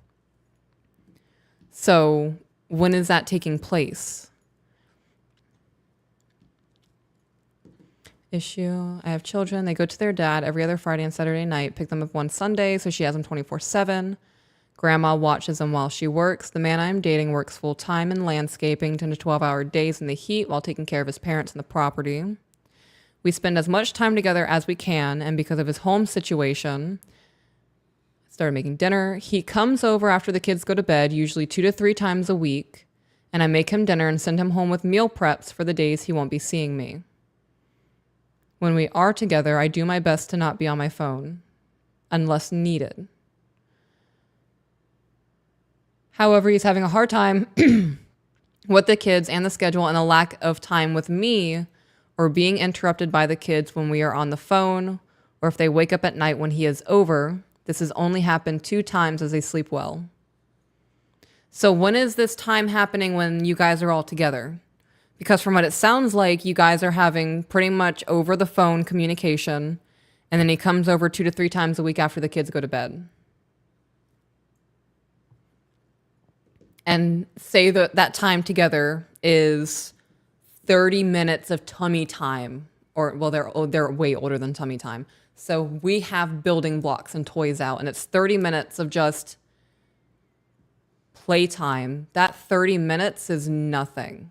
So when is that taking place? Issue. I have children. They go to their dad every other Friday and Saturday night, pick them up one Sunday, so she has them 24/7. Grandma watches them while she works. The man I'm dating works full time in landscaping, 10 to 12-hour days in the heat while taking care of his parents and the property. We spend as much time together as we can, and because of his home situation, started making dinner. He comes over after the kids go to bed, usually 2 to 3 times a week, and I make him dinner and send him home with meal preps for the days he won't be seeing me. When we are together, I do my best to not be on my phone, unless needed. However, he's having a hard time with the kids and the schedule, and a lack of time with me, or being interrupted by the kids when we are on the phone, or if they wake up at night when he is over. This has only happened 2 times as they sleep well. So when is this time happening when you guys are all together? Because from what it sounds like, you guys are having pretty much over the phone communication, and then he comes over 2 to 3 times a week after the kids go to bed. And say that time together is 30 minutes of tummy time, or well, they're way older than tummy time. So we have building blocks and toys out, and it's 30 minutes of just playtime. That 30 minutes is nothing.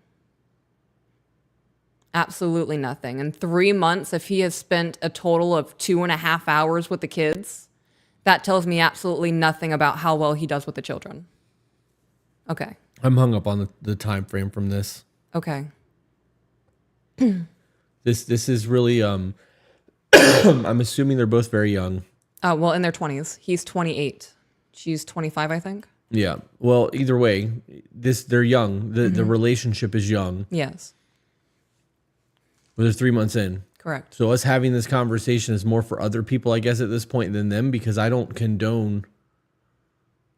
Absolutely nothing. In 3 months, if he has spent a total of 2.5 hours with the kids, that tells me absolutely nothing about how well he does with the children. Okay.
I'm hung up on the time frame from this.
Okay.
This is really I'm assuming they're both very young.
Well, in their 20s. He's 28. She's 25, I think.
Yeah. Well, either way, they're young. The relationship is young.
Yes.
Well, they're 3 months in.
Correct.
So us having this conversation is more for other people, I guess, at this point than them, because I don't condone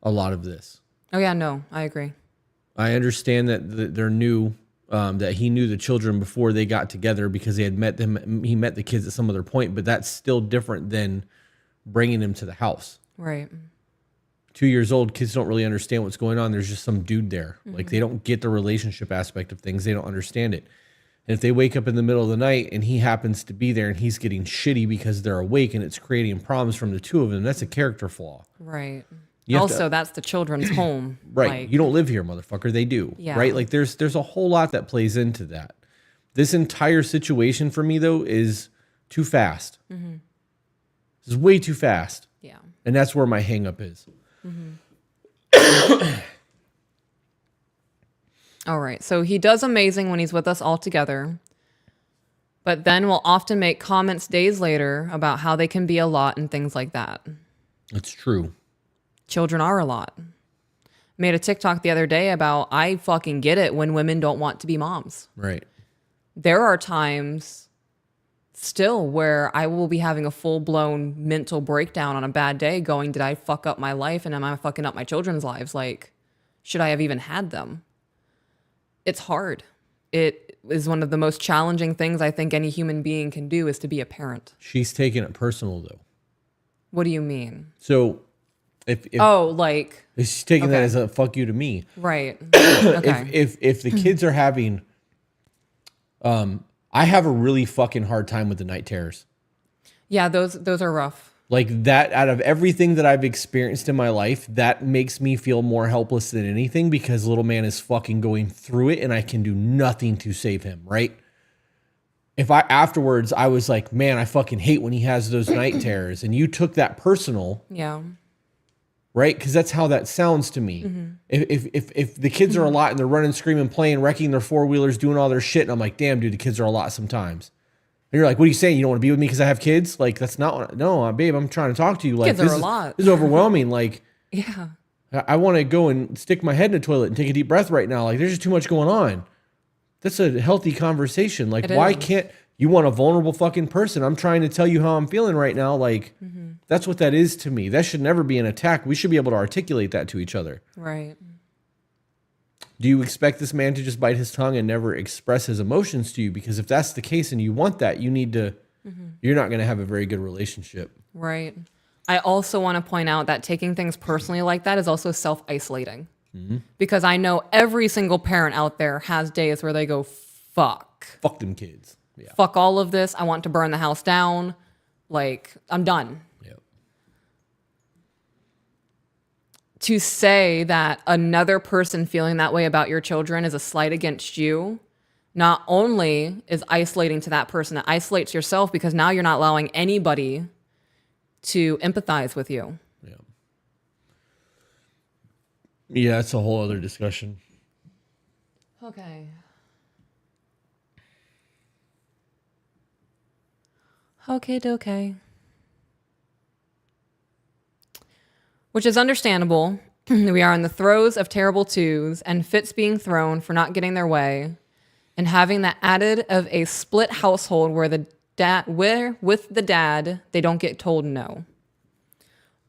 a lot of this.
Oh, yeah, no, I agree.
I understand that they're new, that he knew the children before they got together because he had met them. He met the kids at some other point, but that's still different than bringing them to the house.
Right.
2 years old, kids don't really understand what's going on. There's just some dude there. Like, they don't get the relationship aspect of things. They don't understand it. And if they wake up in the middle of the night and he happens to be there and he's getting shitty because they're awake and it's creating problems from the two of them, that's a character flaw.
Right.
You have
Also, that's the children's home.
Right. You don't live here, motherfucker. They do.
Yeah.
Right? Like, there's a whole lot that plays into that. This entire situation for me, though, is too fast. This is way too fast.
Yeah.
And that's where my hang up is.
All right. So he does amazing when he's with us all together, but then will often make comments days later about how they can be a lot and things like that.
It's true.
Children are a lot. Made a TikTok the other day about, I fucking get it when women don't want to be moms.
Right.
There are times still where I will be having a full-blown mental breakdown on a bad day going, did I fuck up my life, and am I fucking up my children's lives? Like, should I have even had them? It's hard. It is one of the most challenging things I think any human being can do, is to be a parent.
She's taking it personal, though.
What do you mean?
So if she's taking that as a fuck you to me.
Right. Okay.
If the kids are having, I have a really fucking hard time with the night terrors.
Yeah, those are rough.
Like, that, out of everything that I've experienced in my life, that makes me feel more helpless than anything, because little man is fucking going through it and I can do nothing to save him, right? If afterwards I was like, man, I fucking hate when he has those night terrors, and you took that personal.
Yeah.
Right? Because that's how that sounds to me. If the kids are a lot and they're running, screaming, playing, wrecking their four-wheelers, doing all their shit, and I'm like, damn, dude, the kids are a lot sometimes. And you're like, what are you saying? You don't want to be with me because I have kids? Like, that's not what, no, babe, I'm trying to talk to you. Like,
Kids are a lot.
This is overwhelming. Like,
Yeah.
I want to go and stick my head in the toilet and take a deep breath right now. Like, there's just too much going on. That's a healthy conversation. Like, why can't you want a vulnerable fucking person? I'm trying to tell you how I'm feeling right now. Like, that's what that is to me. That should never be an attack. We should be able to articulate that to each other.
Right.
Do you expect this man to just bite his tongue and never express his emotions to you? Because if that's the case and you want that, you need to, you're not going to have a very good relationship.
Right. I also want to point out that taking things personally like that is also self-isolating. Because I know every single parent out there has days where they go, fuck.
Fuck them kids. Yeah.
Fuck all of this. I want to burn the house down. Like, I'm done.
Yep.
To say that another person feeling that way about your children is a slight against you, not only is isolating to that person, it isolates yourself because now you're not allowing anybody to empathize with you.
Yeah. Yeah, that's a whole other discussion.
Okay. Okay. Which is understandable. We are in the throes of terrible twos and fits being thrown for not getting their way, and having that added of a split household where with the dad they don't get told no.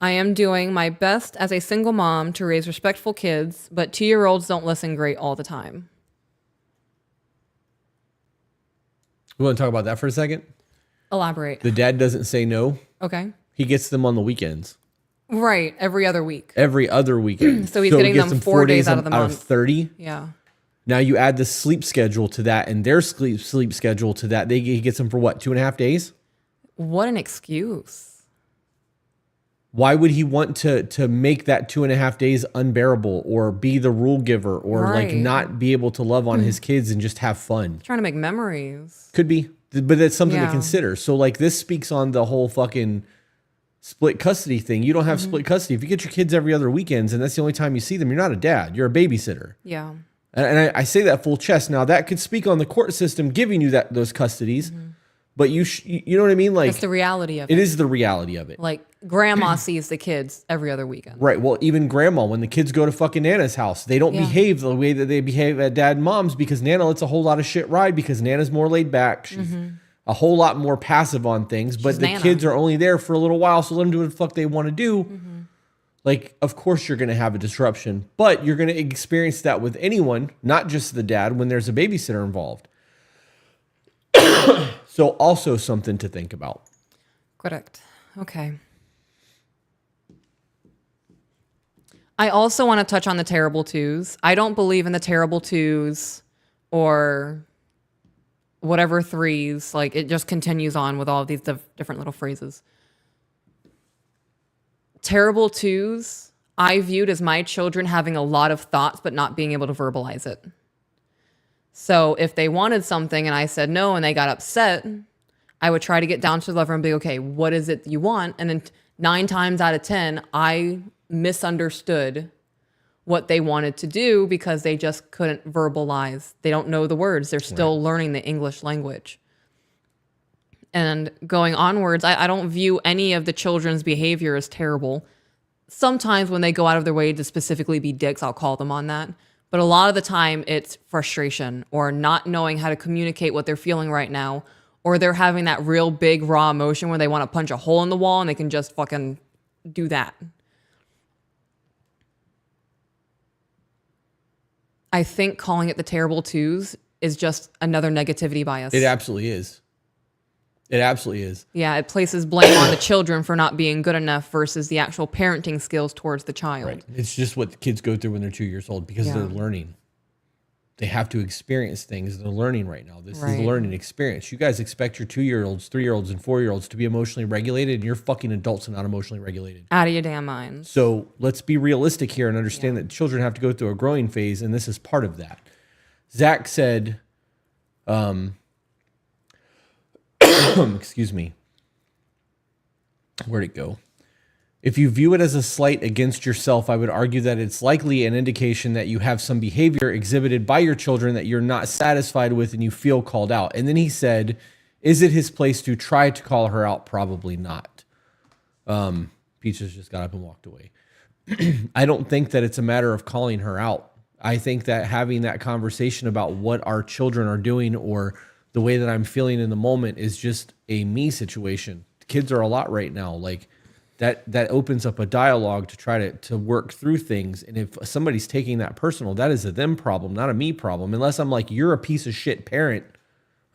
I am doing my best as a single mom to raise respectful kids, but 2-year-olds don't listen great all the time.
We want to talk about that for a second?
Elaborate.
The dad doesn't say no.
Okay.
He gets them on the weekends.
Right. Every other week.
Every other weekend.
So he's getting
he gets
them 4 days out of the month.
Out of 30.
Yeah.
Now you add the sleep schedule to that and their sleep schedule to that. He gets them for what, 2.5 days?
What an excuse.
Why would he want to make that 2.5 days unbearable or be the rule giver or like not be able to love on his kids and just have fun?
Trying to make memories.
Could be, but that's something to consider. So like this speaks on the whole fucking split custody thing. You don't have split custody. If you get your kids every other weekends and that's the only time you see them, you're not a dad. You're a babysitter.
Yeah.
And I say that full chest. Now that could speak on the court system giving you those custodies, but you know what I mean? Like
it's the reality of it.
It is the reality of it.
Like grandma sees the kids every other weekend.
Right. Well, even grandma, when the kids go to fucking Nana's house, they don't behave the way that they behave at dad and mom's because Nana lets a whole lot of shit ride because Nana's more laid back. She's a whole lot more passive on things, but the kids are only there for a little while, so let them do what the fuck they want to do. Like, of course you're going to have a disruption, but you're going to experience that with anyone, not just the dad, when there's a babysitter involved. So also something to think about.
Correct. Okay. I also want to touch on the terrible twos. I don't believe in the terrible twos or whatever threes. Like, it just continues on with all of these different little phrases. Terrible twos, I viewed as my children having a lot of thoughts but not being able to verbalize it. So if they wanted something and I said no and they got upset, I would try to get down to the level and be, okay, what is it you want? And then 9 times out of 10, I misunderstood what they wanted to do because they just couldn't verbalize. They don't know the words. They're still learning the English language. And going onwards, I don't view any of the children's behavior as terrible. Sometimes when they go out of their way to specifically be dicks, I'll call them on that. But a lot of the time, it's frustration or not knowing how to communicate what they're feeling right now. Or they're having that real big raw emotion where they want to punch a hole in the wall and they can just fucking do that. I think calling it the terrible twos is just another negativity bias.
It absolutely is. It absolutely is.
Yeah, it places blame on the children for not being good enough versus the actual parenting skills towards the child.
Right. It's just what the kids go through when they're 2 years old because they're learning. They have to experience things. They're learning right now. This is a learning experience. You guys expect your 2-year-olds, 3-year-olds, and 4-year-olds to be emotionally regulated, and you're fucking adults and not emotionally regulated.
Out of your damn minds.
So let's be realistic here and understand that children have to go through a growing phase, and this is part of that. Zach said, excuse me, where'd it go? If you view it as a slight against yourself, I would argue that it's likely an indication that you have some behavior exhibited by your children that you're not satisfied with and you feel called out. And then he said, Is it his place to try to call her out? Probably not. Peaches just got up and walked away. I don't think that it's a matter of calling her out. I think that having that conversation about what our children are doing or the way that I'm feeling in the moment is just a me situation. Kids are a lot right now. Like that opens up a dialogue to try to work through things. And if somebody's taking that personal, that is a them problem, not a me problem. Unless I'm like, you're a piece of shit parent,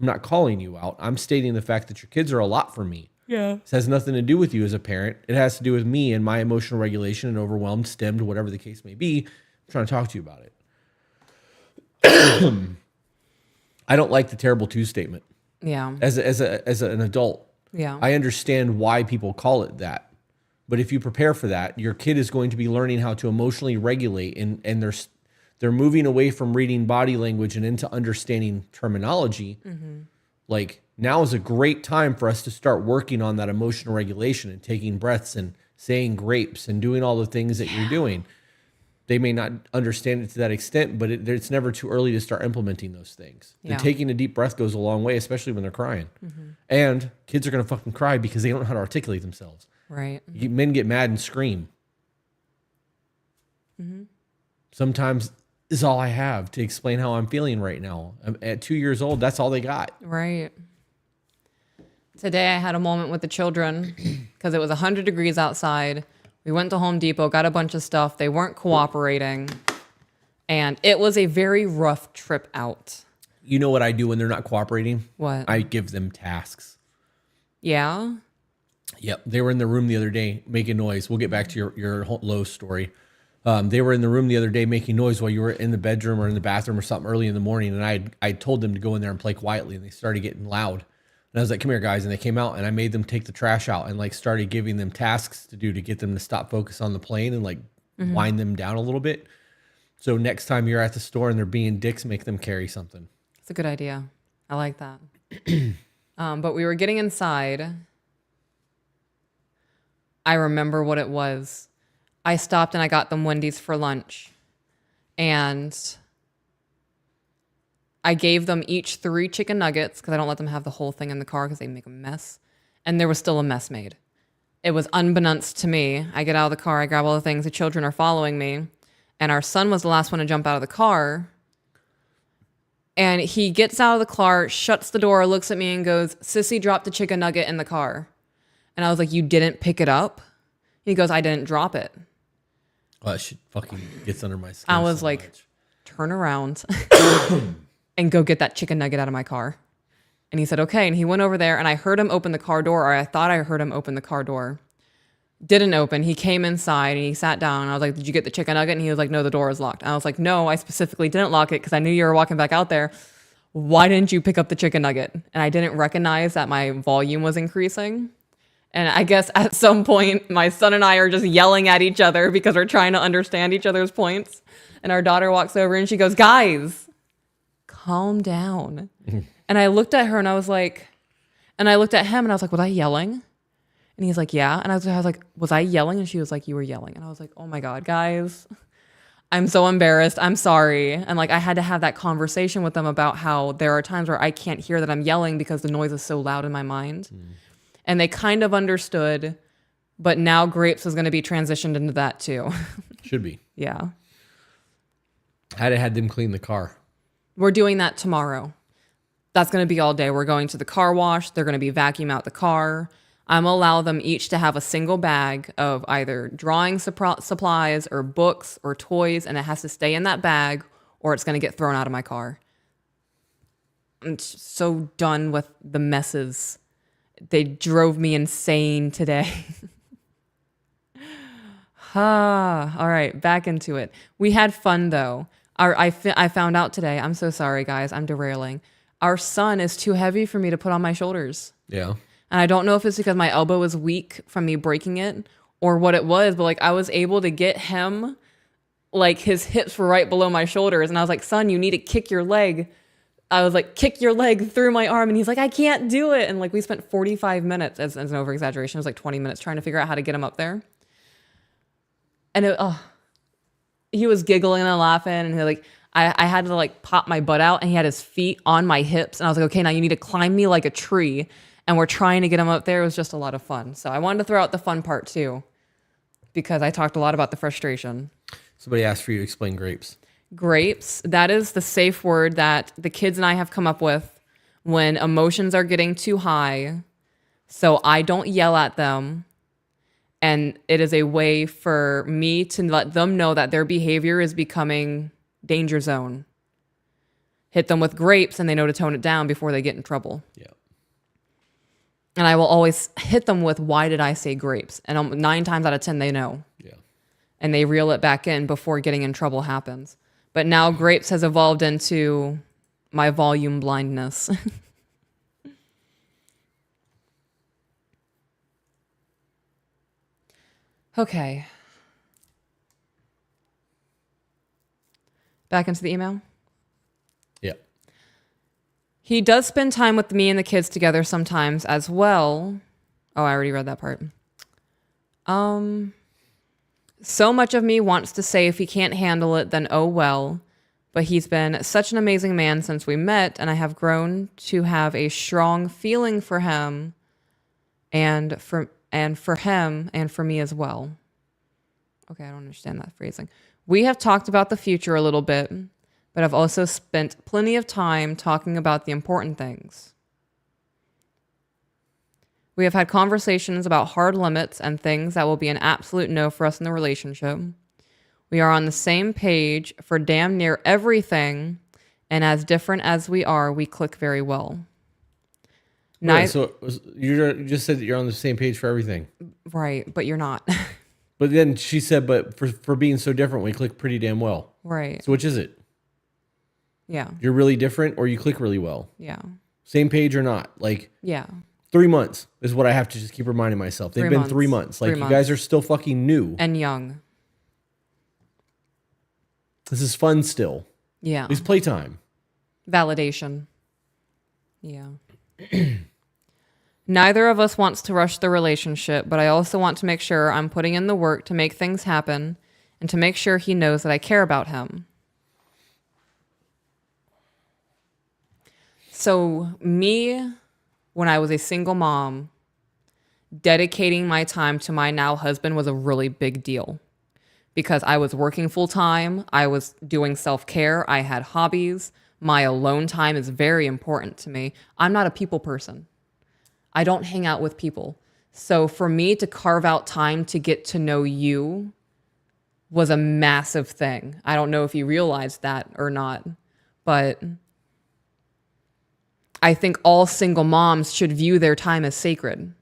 I'm not calling you out. I'm stating the fact that your kids are a lot for me.
Yeah.
This has nothing to do with you as a parent. It has to do with me and my emotional regulation and overwhelmed, stemmed, whatever the case may be. I'm trying to talk to you about it. I don't like the terrible twos statement.
Yeah.
As an adult,
Yeah.
I understand why people call it that. But if you prepare for that, your kid is going to be learning how to emotionally regulate, and they're moving away from reading body language and into understanding terminology. Mm-hmm. Like now is a great time for us to start working on that emotional regulation and taking breaths and saying grapes and doing all the things that you're doing. They may not understand it to that extent, but it's never too early to start implementing those things. Yeah. And taking a deep breath goes a long way, especially when they're crying. Mm-hmm. And kids are going to fucking cry because they don't know how to articulate themselves.
Right.
Men get mad and scream. Mm-hmm. Sometimes is all I have to explain how I'm feeling right now. At 2 years old, that's all they got.
Right. Today I had a moment with the children because it was 100 degrees outside. We went to Home Depot, got a bunch of stuff. They weren't cooperating. And it was a very rough trip out.
You know what I do when they're not cooperating?
What?
I give them tasks.
Yeah?
Yep. They were in the room the other day making noise. We'll get back to your Lowe's story. They were in the room the other day making noise while you were in the bedroom or in the bathroom or something early in the morning. And I told them to go in there and play quietly, and they started getting loud. And I was like, come here, guys. And they came out, and I made them take the trash out and like started giving them tasks to do to get them to stop focus on the plane and like wind them down a little bit. So next time you're at the store and they're being dicks, make them carry something.
It's a good idea. I like that. But we were getting inside. I remember what it was. I stopped and I got them Wendy's for lunch. And I gave them each 3 chicken nuggets because I don't let them have the whole thing in the car because they make a mess. And there was still a mess made. It was unbeknownst to me. I get out of the car, I grab all the things. The children are following me. And our son was the last one to jump out of the car. And he gets out of the car, shuts the door, looks at me and goes, "Sissy dropped the chicken nugget in the car." And I was like, "You didn't pick it up?" He goes, "I didn't drop it."
Oh, that shit fucking gets under my skin.
I was
so
like,
much.
"Turn around and go get that chicken nugget out of my car." And he said, "Okay." And he went over there and I heard him open the car door, or I thought I heard him open the car door. Didn't open. He came inside and he sat down. And I was like, "Did you get the chicken nugget?" And he was like, "No, the door is locked." And I was like, "No, I specifically didn't lock it because I knew you were walking back out there. Why didn't you pick up the chicken nugget?" And I didn't recognize that my volume was increasing. And I guess at some point, my son and I are just yelling at each other because we're trying to understand each other's points. And our daughter walks over and she goes, "Guys, calm down." And I looked at her and I was like, and I looked at him and I was like, "Was I yelling?" And he's like, "Yeah." And I was like, "Was I yelling?" And she was like, "You were yelling." And I was like, "Oh my God, guys, I'm so embarrassed. I'm sorry." And like, I had to have that conversation with them about how there are times where I can't hear that I'm yelling because the noise is so loud in my mind. And they kind of understood, but now Grapes is going to be transitioned into that too.
Should be.
Yeah.
I'd have had them clean the car.
We're doing that tomorrow. That's going to be all day. We're going to the car wash. They're going to be vacuum out the car. I'm going to allow them each to have a single bag of either drawing supplies or books or toys, and it has to stay in that bag or it's going to get thrown out of my car. I'm so done with the messes. They drove me insane today. All right, back into it. We had fun though. I found out today, I'm so sorry guys, I'm derailing. Our son is too heavy for me to put on my shoulders.
Yeah.
And I don't know if it's because my elbow was weak from me breaking it or what it was, but like I was able to get him, like his hips were right below my shoulders. And I was like, "Son, you need to kick your leg." I was like, "Kick your leg through my arm." And he's like, "I can't do it." And like, we spent 45 minutes, as an over exaggeration, it was like 20 minutes trying to figure out how to get him up there. And he was giggling and laughing. And he like, I had to like pop my butt out, and he had his feet on my hips, and I was like, okay, now you need to climb me like a tree. And we're trying to get him up there. It was just a lot of fun. So I wanted to throw out the fun part too, because I talked a lot about the frustration.
Somebody asked for you to explain grapes.
Grapes, that is the safe word that the kids and I have come up with when emotions are getting too high. So I don't yell at them. And it is a way for me to let them know that their behavior is becoming danger zone. Hit them with grapes and they know to tone it down before they get in trouble.
Yeah.
And I will always hit them with, why did I say grapes? And 9 times out of 10, they know.
Yeah.
And they reel it back in before getting in trouble happens. But now grapes has evolved into my volume blindness. Okay. Back into the email.
Yeah.
He does spend time with me and the kids together sometimes as well. Oh, I already read that part. So much of me wants to say if he can't handle it, then oh well. But he's been such an amazing man since we met, and I have grown to have a strong feeling for him and for him and for me as well. Okay, I don't understand that phrasing. We have talked about the future a little bit, but I've also spent plenty of time talking about the important things. We have had conversations about hard limits and things that will be an absolute no for us in the relationship. We are on the same page for damn near everything, and as different as we are, we click very well.
Right, so you just said that you're on the same page for everything.
Right, but you're not.
But then she said, but for being so different, we click pretty damn well.
Right.
So which is it?
Yeah.
You're really different or you click really well?
Yeah.
Same page or not? Like,
yeah.
3 months is what I have to just keep reminding myself. They've been 3 months. Like, you guys are still fucking new.
And young.
This is fun still.
Yeah.
It's playtime.
Validation. Yeah. Neither of us wants to rush the relationship, but I also want to make sure I'm putting in the work to make things happen and to make sure he knows that I care about him. So me, when I was a single mom, dedicating my time to my now husband was a really big deal because I was working full time. I was doing self-care. I had hobbies. My alone time is very important to me. I'm not a people person. I don't hang out with people. So for me to carve out time to get to know you was a massive thing. I don't know if you realized that or not, but I think all single moms should view their time as sacred.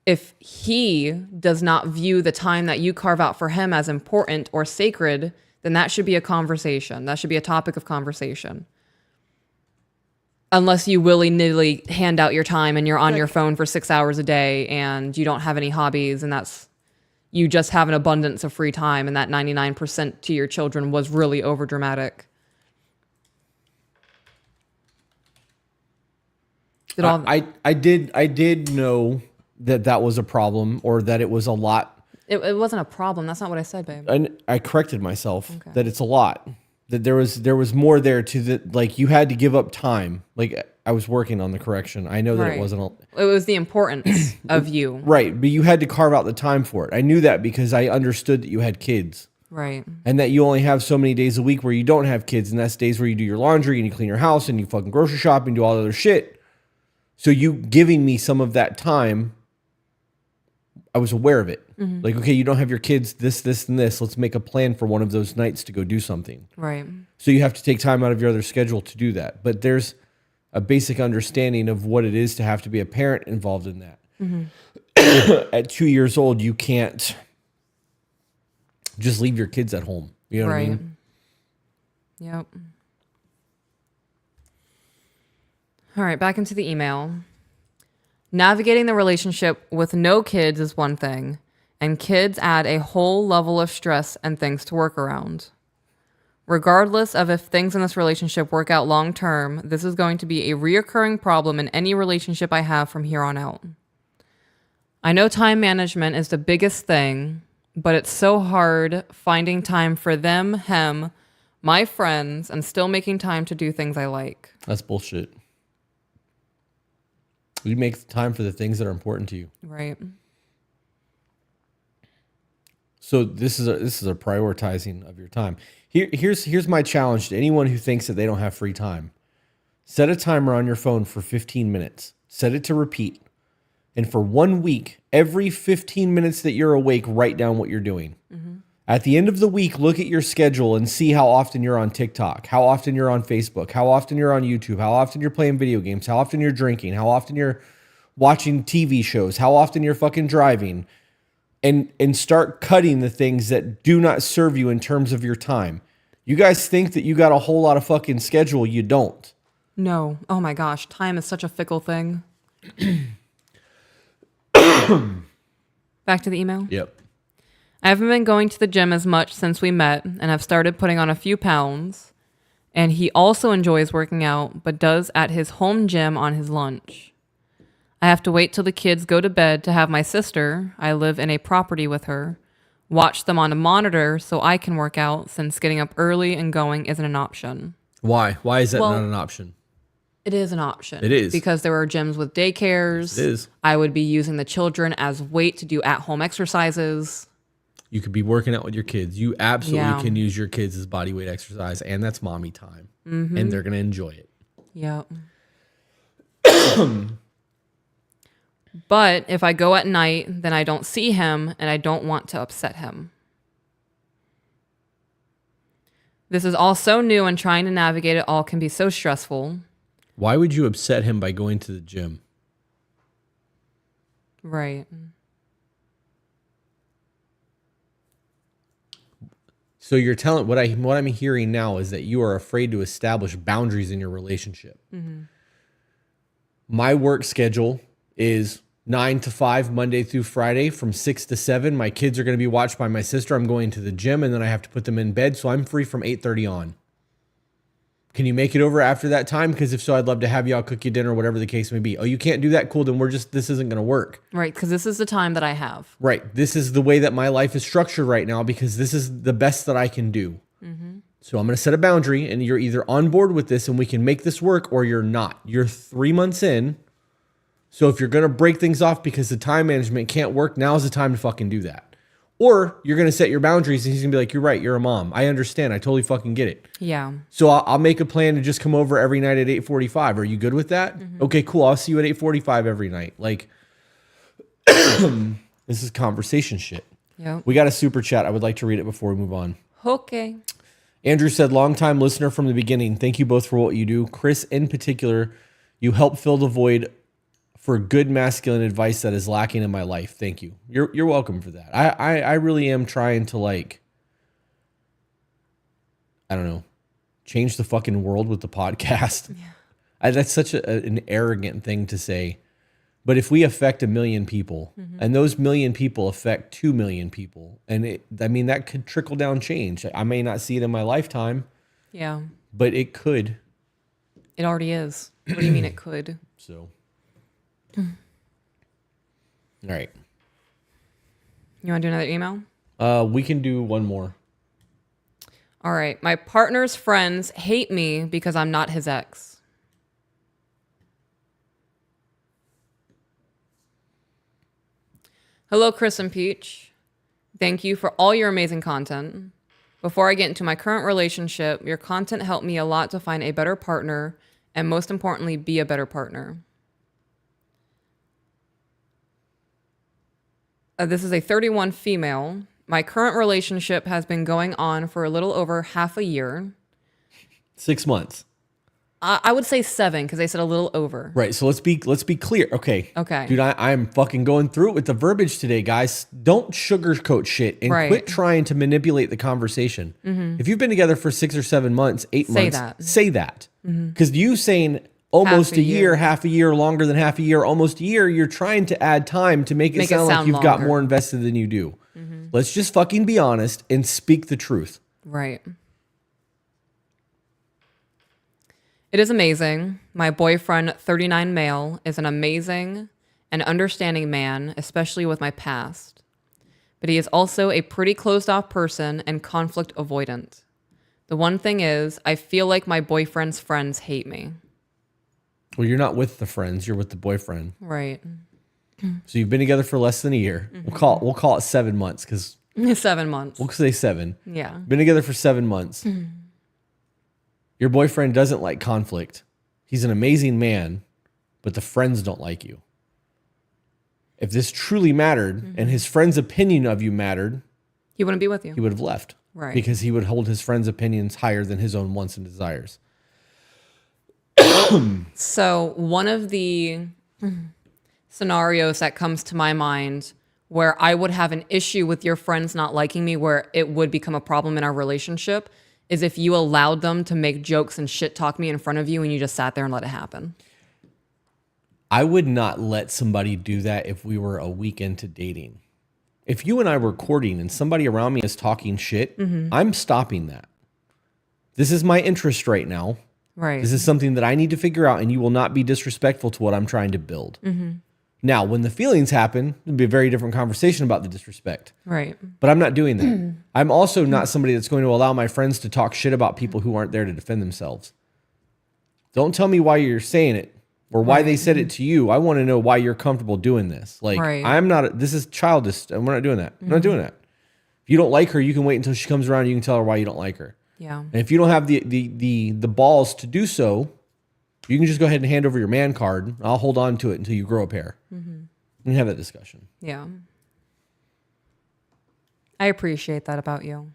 If he does not view the time that you carve out for him as important or sacred, then that should be a conversation. That should be a topic of conversation. Unless you willy-nilly hand out your time and you're on your phone for 6 hours a day and you don't have any hobbies and that's you just have an abundance of free time and that 99% to your children was really overdramatic.
I did know that was a problem or that it was a lot.
It wasn't a problem. That's not what I said, babe.
And I corrected myself that it's a lot. That there was more there to the, like, you had to give up time. Like, I was working on the correction. I know that it wasn't
it was the importance of you.
Right, but you had to carve out the time for it. I knew that because I understood that you had kids.
Right.
And that you only have so many days a week where you don't have kids, and that's days where you do your laundry and you clean your house and you fucking grocery shop and do all the other shit. So you giving me some of that time, I was aware of it. Mm-hmm. Like, okay, you don't have your kids, this, and this. Let's make a plan for one of those nights to go do something.
Right.
So you have to take time out of your other schedule to do that. But there's a basic understanding of what it is to have to be a parent involved in that. Mm-hmm. At 2 years old, you can't just leave your kids at home. You know what I mean?
Yep. All right, back into the email. Navigating the relationship with no kids is one thing, and kids add a whole level of stress and things to work around. Regardless of if things in this relationship work out long term, this is going to be a reoccurring problem in any relationship I have from here on out. I know time management is the biggest thing, but it's so hard finding time for them, him, my friends, and still making time to do things I like.
That's bullshit. You make time for the things that are important to you.
Right.
So this is a prioritizing of your time. Here's my challenge to anyone who thinks that they don't have free time. Set a timer on your phone for 15 minutes. Set it to repeat. And for 1 week, every 15 minutes that you're awake, write down what you're doing. Mm-hmm. At the end of the week, look at your schedule and see how often you're on TikTok, how often you're on Facebook, how often you're on YouTube, how often you're playing video games, how often you're drinking, how often you're watching TV shows, how often you're fucking driving, and start cutting the things that do not serve you in terms of your time. You guys think that you got a whole lot of fucking schedule. You don't.
No. Oh my gosh. Time is such a fickle thing. Back to the email.
Yep.
I haven't been going to the gym as much since we met, and I've started putting on a few pounds. And he also enjoys working out, but does at his home gym on his lunch. I have to wait till the kids go to bed to have my sister, I live in a property with her, watch them on a monitor so I can work out, since getting up early and going isn't an option.
Why? Why is that not an option?
It is an option.
It is.
Because there are gyms with daycares.
It is.
I would be using the children as weight to do at-home exercises.
You could be working out with your kids. You absolutely can use your kids as body weight exercise, and that's mommy time. Mm-hmm. And they're going to enjoy it.
Yeah. But if I go at night, then I don't see him, and I don't want to upset him. This is all so new, and trying to navigate it all can be so stressful.
Why would you upset him by going to the gym?
Right.
So you're telling what I'm hearing now is that you are afraid to establish boundaries in your relationship. Mm-hmm. My work schedule is 9 to 5 Monday through Friday from 6 to 7. My kids are going to be watched by my sister. I'm going to the gym, and then I have to put them in bed, so I'm free from 8:30 on. Can you make it over after that time? Because if so, I'd love to have y'all cook you dinner, whatever the case may be. Oh, you can't do that? Cool. Then this isn't going to work.
Right. Because this is the time that I have.
Right. This is the way that my life is structured right now because this is the best that I can do. Mm-hmm. So I'm going to set a boundary, and you're either on board with this and we can make this work, or you're not. You're 3 months in. So if you're going to break things off because the time management can't work, now's the time to fucking do that. Or you're going to set your boundaries and he's going to be like, you're right, you're a mom. I understand. I totally fucking get it.
Yeah.
So I'll make a plan to just come over every night at 8:45. Are you good with that? Mm-hmm. Okay, cool. I'll see you at 8:45 every night. Like, this is conversation shit.
Yeah.
We got a super chat. I would like to read it before we move on.
Okay.
Andrew said, longtime listener from the beginning. Thank you both for what you do. Chris, in particular, you help fill the void for good masculine advice that is lacking in my life. Thank you. You're welcome for that. I really am trying to, like, I don't know, change the fucking world with the podcast. Yeah. That's such an arrogant thing to say. But if we affect 1 million people, mm-hmm. and those 1 million people affect 2 million people, and that could trickle down change. I may not see it in my lifetime.
Yeah.
But it could.
It already is. What do you mean it could?
So. All right.
You want to do another email?
We can do one more.
All right. My partner's friends hate me because I'm not his ex. Hello, Chris and Peach. Thank you for all your amazing content. Before I get into my current relationship, your content helped me a lot to find a better partner and, most importantly, be a better partner. This is a 31 female. My current relationship has been going on for a little over half a year.
6 months.
I would say 7 because they said a little over.
Right. So let's be clear. Okay.
Okay.
Dude, I'm fucking going through it with the verbiage today, guys. Don't sugarcoat shit and quit trying to manipulate the conversation. Mm-hmm. If you've been together for 6 or 7 months, 8 months, say that. Because you saying almost a year, half a year, longer than half a year, almost a year, you're trying to add time to make it sound like you've got more invested than you do. Mm-hmm. Let's just fucking be honest and speak the truth.
Right. It is amazing. My boyfriend, 39 male, is an amazing and understanding man, especially with my past. but he is also a pretty closed off person and conflict avoidant. The one thing is, I feel like my boyfriend's friends hate me.
Well, you're not with the friends, you're with the boyfriend.
Right.
So you've been together for less than a year. We'll call it 7 months because
7 months.
we'll say 7.
Yeah.
Been together for 7 months. Your boyfriend doesn't like conflict. He's an amazing man, but the friends don't like you. If this truly mattered and his friend's opinion of you mattered,
He wouldn't be with you.
he would have left.
Right.
Because he would hold his friends' opinions higher than his own wants and desires.
So one of the scenarios that comes to my mind where I would have an issue with your friends not liking me, where it would become a problem in our relationship, is if you allowed them to make jokes and shit talk me in front of you and you just sat there and let it happen.
I would not let somebody do that if we were a week into dating. If you and I were courting and somebody around me is talking shit, I'm stopping that. This is my interest right now.
Right.
This is something that I need to figure out, and you will not be disrespectful to what I'm trying to build. Now, when the feelings happen, it'll be a very different conversation about the disrespect.
Right.
But I'm not doing that. I'm also not somebody that's going to allow my friends to talk shit about people who aren't there to defend themselves. Don't tell me why you're saying it or why they said it to you. I want to know why you're comfortable doing this. Like, I'm not, this is childish. And we're not doing that. I'm not doing that. If you don't like her, you can wait until she comes around. You can tell her why you don't like her.
Yeah.
And if you don't have the balls to do so, you can just go ahead and hand over your man card. I'll hold on to it until you grow a pair. We can have that discussion.
Yeah. I appreciate that about you.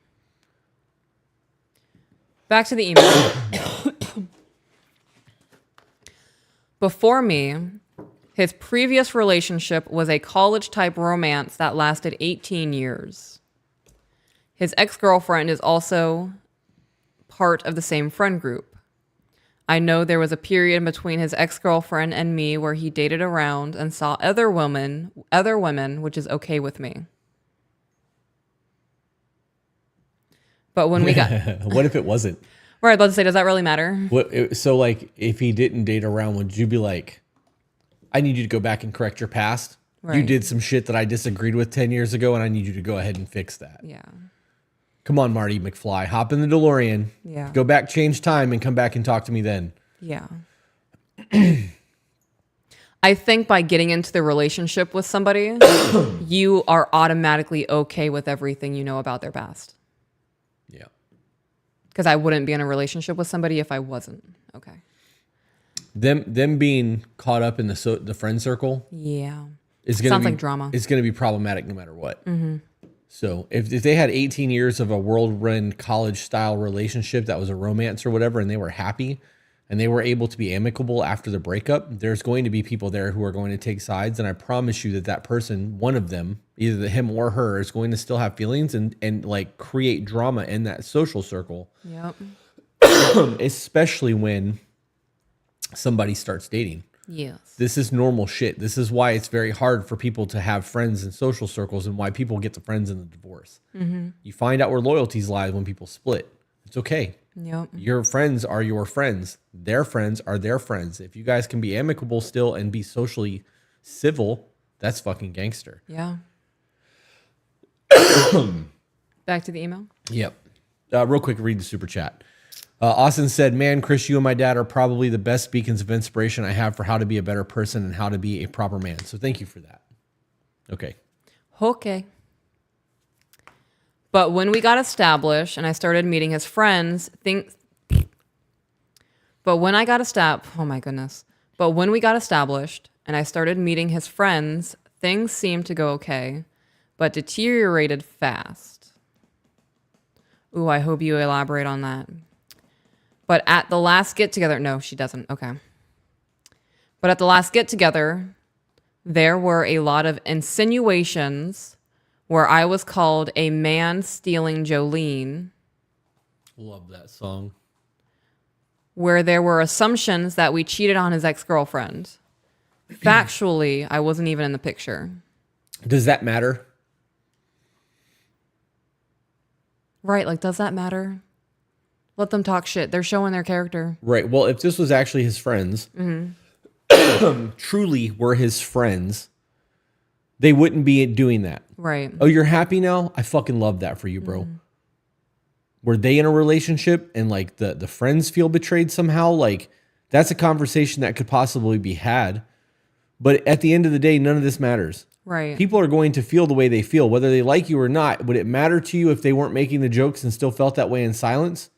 Back to the email. Before me, his previous relationship was a college-type romance that lasted 18 years. His ex-girlfriend is also part of the same friend group. I know there was a period between his ex-girlfriend and me where he dated around and saw other women, which is okay with me. But when we got...
What if it wasn't?
Right, I was about to say, does that really matter?
So, like, if he didn't date around, would you be like, I need you to go back and correct your past?
Right.
You did some shit that I disagreed with 10 years ago, and I need you to go ahead and fix that.
Yeah.
Come on, Marty McFly. Hop in the DeLorean.
Yeah.
Go back, change time, and come back and talk to me then.
Yeah. I think by getting into the relationship with somebody, you are automatically okay with everything you know about their past.
Yeah.
Because I wouldn't be in a relationship with somebody if I wasn't. Okay.
Them being caught up in the friend circle.
Yeah.
Sounds
like drama.
It's going to be problematic no matter what. So if they had 18 years of a whirlwind college style relationship that was a romance or whatever, and they were happy and they were able to be amicable after the breakup, there's going to be people there who are going to take sides. And I promise you that person, one of them, either him or her, is going to still have feelings and like create drama in that social circle.
Yep.
Especially when somebody starts dating.
Yes.
This is normal shit. This is why it's very hard for people to have friends in social circles and why people get the friends in the divorce. You find out where loyalties lie when people split. It's okay.
Yep.
Your friends are your friends. Their friends are their friends. If you guys can be amicable still and be socially civil, that's fucking gangster.
Yeah. Back to the email.
Yep. Real quick, read the super chat. Austin said, man, Chris, you and my dad are probably the best beacons of inspiration I have for how to be a better person and how to be a proper man. So thank you for that. Okay.
Okay. But when we got established and I started meeting his friends, But when we got established and I started meeting his friends, things seemed to go okay, but deteriorated fast. Ooh, I hope you elaborate on that. But at the last get-together... No, she doesn't. Okay. But at the last get-together, there were a lot of insinuations where I was called a man stealing Jolene.
Love that song.
Where there were assumptions that we cheated on his ex-girlfriend. Factually, I wasn't even in the picture.
Does that matter?
Right, like, does that matter? Let them talk shit. They're showing their character.
Right. Well, if this was actually his friends, truly were his friends, they wouldn't be doing that.
Right.
Oh, you're happy now? I fucking love that for you, bro. Were they in a relationship and like the friends feel betrayed somehow? Like that's a conversation that could possibly be had. But at the end of the day, none of this matters.
Right.
People are going to feel the way they feel, whether they like you or not. Would it matter to you if they weren't making the jokes and still felt that way in silence?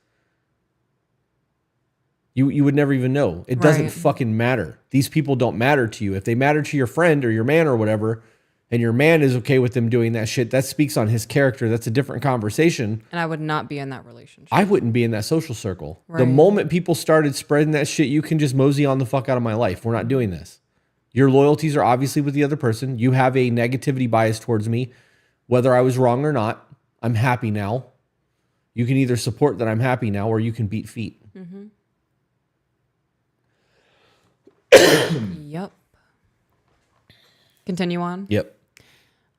You would never even know. It doesn't fucking matter. These people don't matter to you. If they matter to your friend or your man or whatever, and your man is okay with them doing that shit, that speaks on his character. That's a different conversation.
And I would not be in that relationship.
I wouldn't be in that social circle.
Right.
The moment people started spreading that shit, you can just mosey on the fuck out of my life. We're not doing this. Your loyalties are obviously with the other person. You have a negativity bias towards me. Whether I was wrong or not, I'm happy now. You can either support that I'm happy now or you can beat feet.
Mm-hmm. Yep. Continue on.
Yep.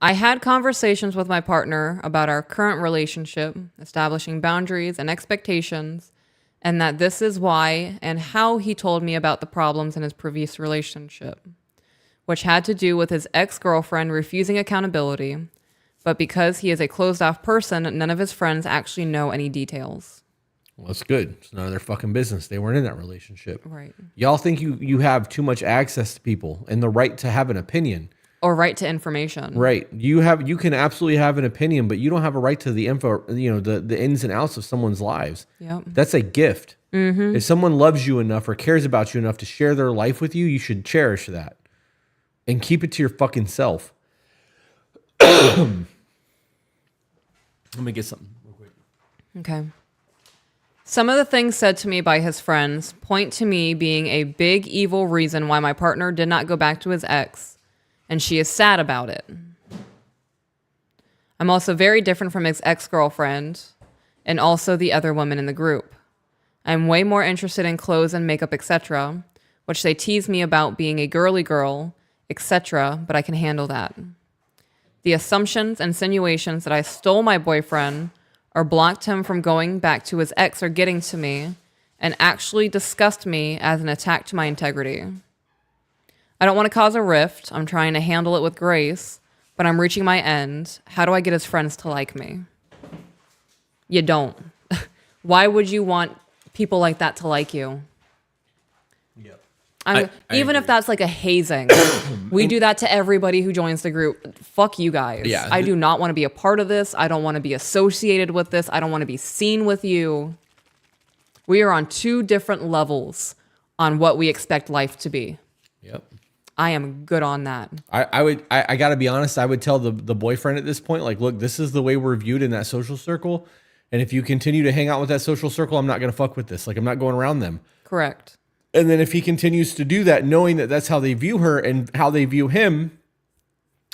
I had conversations with my partner about our current relationship, establishing boundaries and expectations, and that this is why and how he told me about the problems in his previous relationship, which had to do with his ex-girlfriend refusing accountability, but because he is a closed-off person, none of his friends actually know any details.
Well, that's good. It's none of their fucking business. They weren't in that relationship.
Right.
Y'all think you have too much access to people and the right to have an opinion.
Or right to information.
Right. You can absolutely have an opinion, but you don't have a right to the info, the ins and outs of someone's lives.
Yep.
That's a gift. Mm-hmm. If someone loves you enough or cares about you enough to share their life with you, you should cherish that and keep it to your fucking self. Let me get something real quick.
Okay. Some of the things said to me by his friends point to me being a big evil reason why my partner did not go back to his ex, and she is sad about it. I'm also very different from his ex-girlfriend and also the other women in the group. I'm way more interested in clothes and makeup, etc., which they tease me about being a girly girl, etc., but I can handle that. The assumptions and insinuations that I stole my boyfriend or blocked him from going back to his ex are getting to me and actually disgust me as an attack to my integrity. I don't want to cause a rift. I'm trying to handle it with grace, but I'm reaching my end. How do I get his friends to like me? You don't. Why would you want people like that to like you?
Yep.
Even if that's like a hazing, we do that to everybody who joins the group. Fuck you guys.
Yeah.
I do not want to be a part of this. I don't want to be associated with this. I don't want to be seen with you. We are on two different levels on what we expect life to be.
Yep.
I am good on that.
I gotta be honest, I would tell the boyfriend at this point, like, look, this is the way we're viewed in that social circle. And if you continue to hang out with that social circle, I'm not gonna fuck with this. Like, I'm not going around them.
Correct.
And then if he continues to do that, knowing that that's how they view her and how they view him,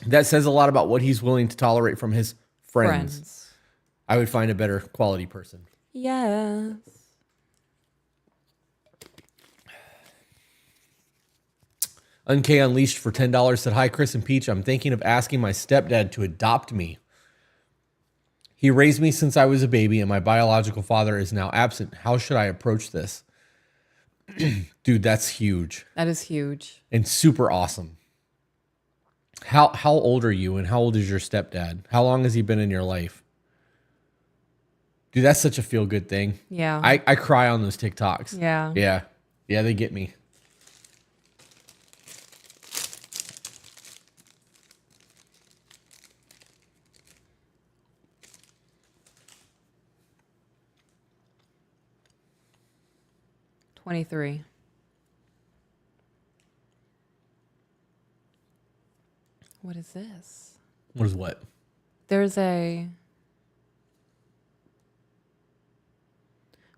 that says a lot about what he's willing to tolerate from his friends. I would find a better quality person.
Yes.
Unkay Unleashed for $10 said, hi, Chris and Peach. I'm thinking of asking my stepdad to adopt me. He raised me since I was a baby and my biological father is now absent. How should I approach this? Dude, that's huge.
That is huge.
And super awesome. How old are you and how old is your stepdad? How long has he been in your life? Dude, that's such a feel-good thing.
Yeah.
I cry on those TikToks.
Yeah.
Yeah. Yeah, they get me.
$23. What is this?
What is what?
There's a...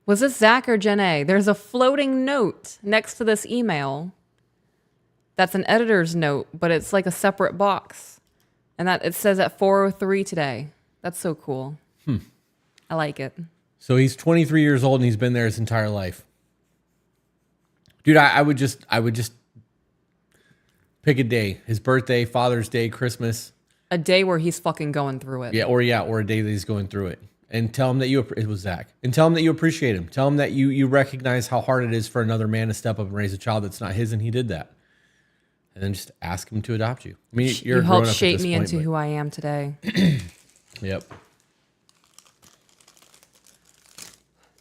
Was this Zach or Janae? There's a floating note next to this email. That's an editor's note, but it's like a separate box. And that it says at 4:03 today. That's so cool. I like it.
So he's 23 years old and he's been there his entire life. Dude, I would just pick a day. His birthday, Father's Day, Christmas.
A day where he's fucking going through it.
Yeah, or a day that he's going through it. And tell him that it was Zach. And tell him that you appreciate him. Tell him that you recognize how hard it is for another man to step up and raise a child that's not his, and he did that. and then just ask him to adopt you. I mean, you're
You
grown
helped
up at
shape
this
me
point,
into
but-
who I am today.
Yep.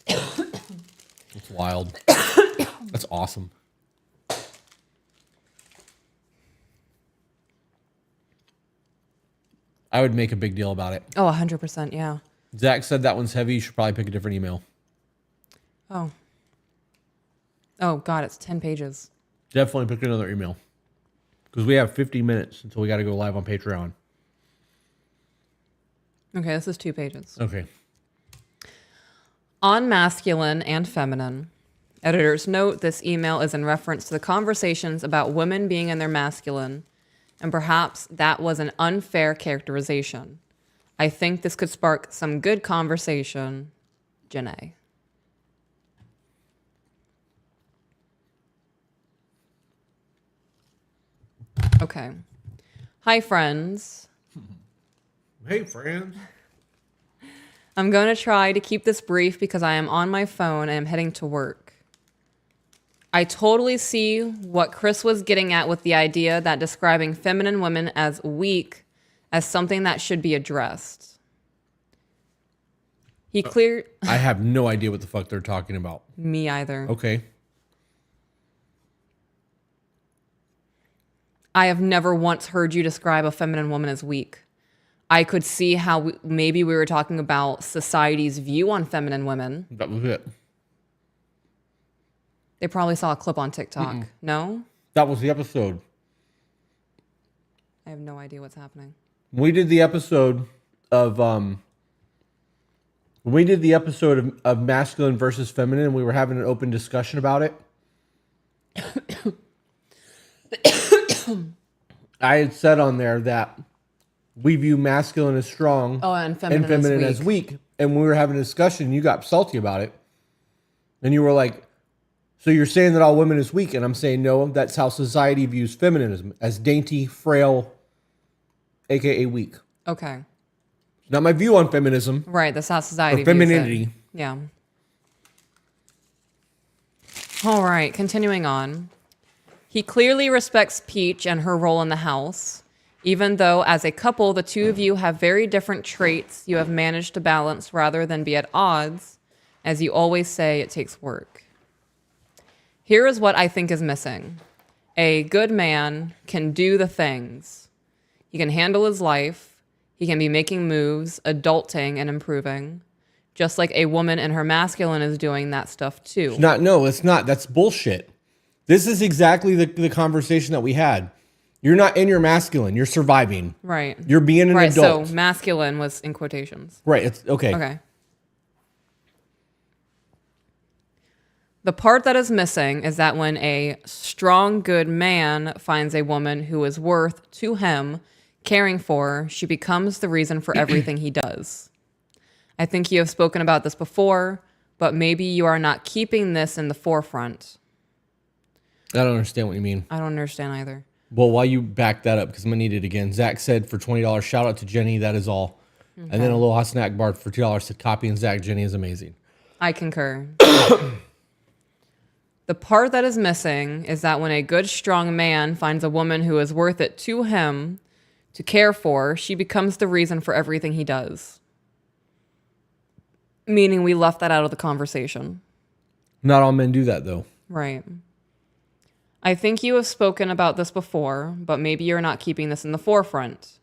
It's wild. That's awesome. I would make a big deal about it.
Oh, 100%. Yeah.
Zach said that one's heavy. You should probably pick a different email.
Oh. Oh, God, it's 10 pages.
Definitely pick another email. Because we have 50 minutes until we got to go live on Patreon.
Okay, this is 2 pages.
Okay.
On masculine and feminine. Editor's note, this email is in reference to the conversations about women being in their masculine, and perhaps that was an unfair characterization. I think this could spark some good conversation. Janae. Okay. Hi, friends.
Hey, friends.
I'm going to try to keep this brief because I am on my phone and I'm heading to work. I totally see what Chris was getting at with the idea that describing feminine women as weak as something that should be addressed. He cleared...
I have no idea what the fuck they're talking about.
Me either.
Okay.
I have never once heard you describe a feminine woman as weak. I could see how maybe we were talking about society's view on feminine women.
That was it.
They probably saw a clip on TikTok. No?
That was the episode.
I have no idea what's happening.
We did the episode of of masculine versus feminine, and we were having an open discussion about it. I had said on there that we view masculine as strong
and feminine
as weak. And we were having a discussion, and you got salty about it. And you were like, so you're saying that all women is weak? And I'm saying, no, that's how society views feminism, as dainty, frail, aka weak.
Okay.
Not my view on feminism.
Right, that's how society
Or
views
femininity.
it. Yeah. All right, continuing on. He clearly respects Peach and her role in the house. Even though, as a couple, the two of you have very different traits you have managed to balance rather than be at odds. As you always say, it takes work. Here is what I think is missing. A good man can do the things. He can handle his life. He can be making moves, adulting, and improving. Just like a woman in her masculine is doing that stuff too.
It's not. That's bullshit. This is exactly the conversation that we had. You're not in your masculine. You're surviving.
Right.
You're being an adult.
So masculine was in quotations.
Right. It's okay.
Okay. The part that is missing is that when a strong, good man finds a woman who is worth to him caring for, she becomes the reason for everything he does. I think you have spoken about this before, but maybe you are not keeping this in the forefront.
I don't understand what you mean.
I don't understand either.
Well, while you back that up, because I'm going to need it again. Zach said for $20, shout out to Jenny, that is all. Okay. And then Aloha Snack Bar for $2 said copy and Zach, Jenny is amazing.
I concur. The part that is missing is that when a good, strong man finds a woman who is worth it to him to care for, she becomes the reason for everything he does. Meaning we left that out of the conversation.
Not all men do that, though.
Right. I think you have spoken about this before, but maybe you're not keeping this in the forefront.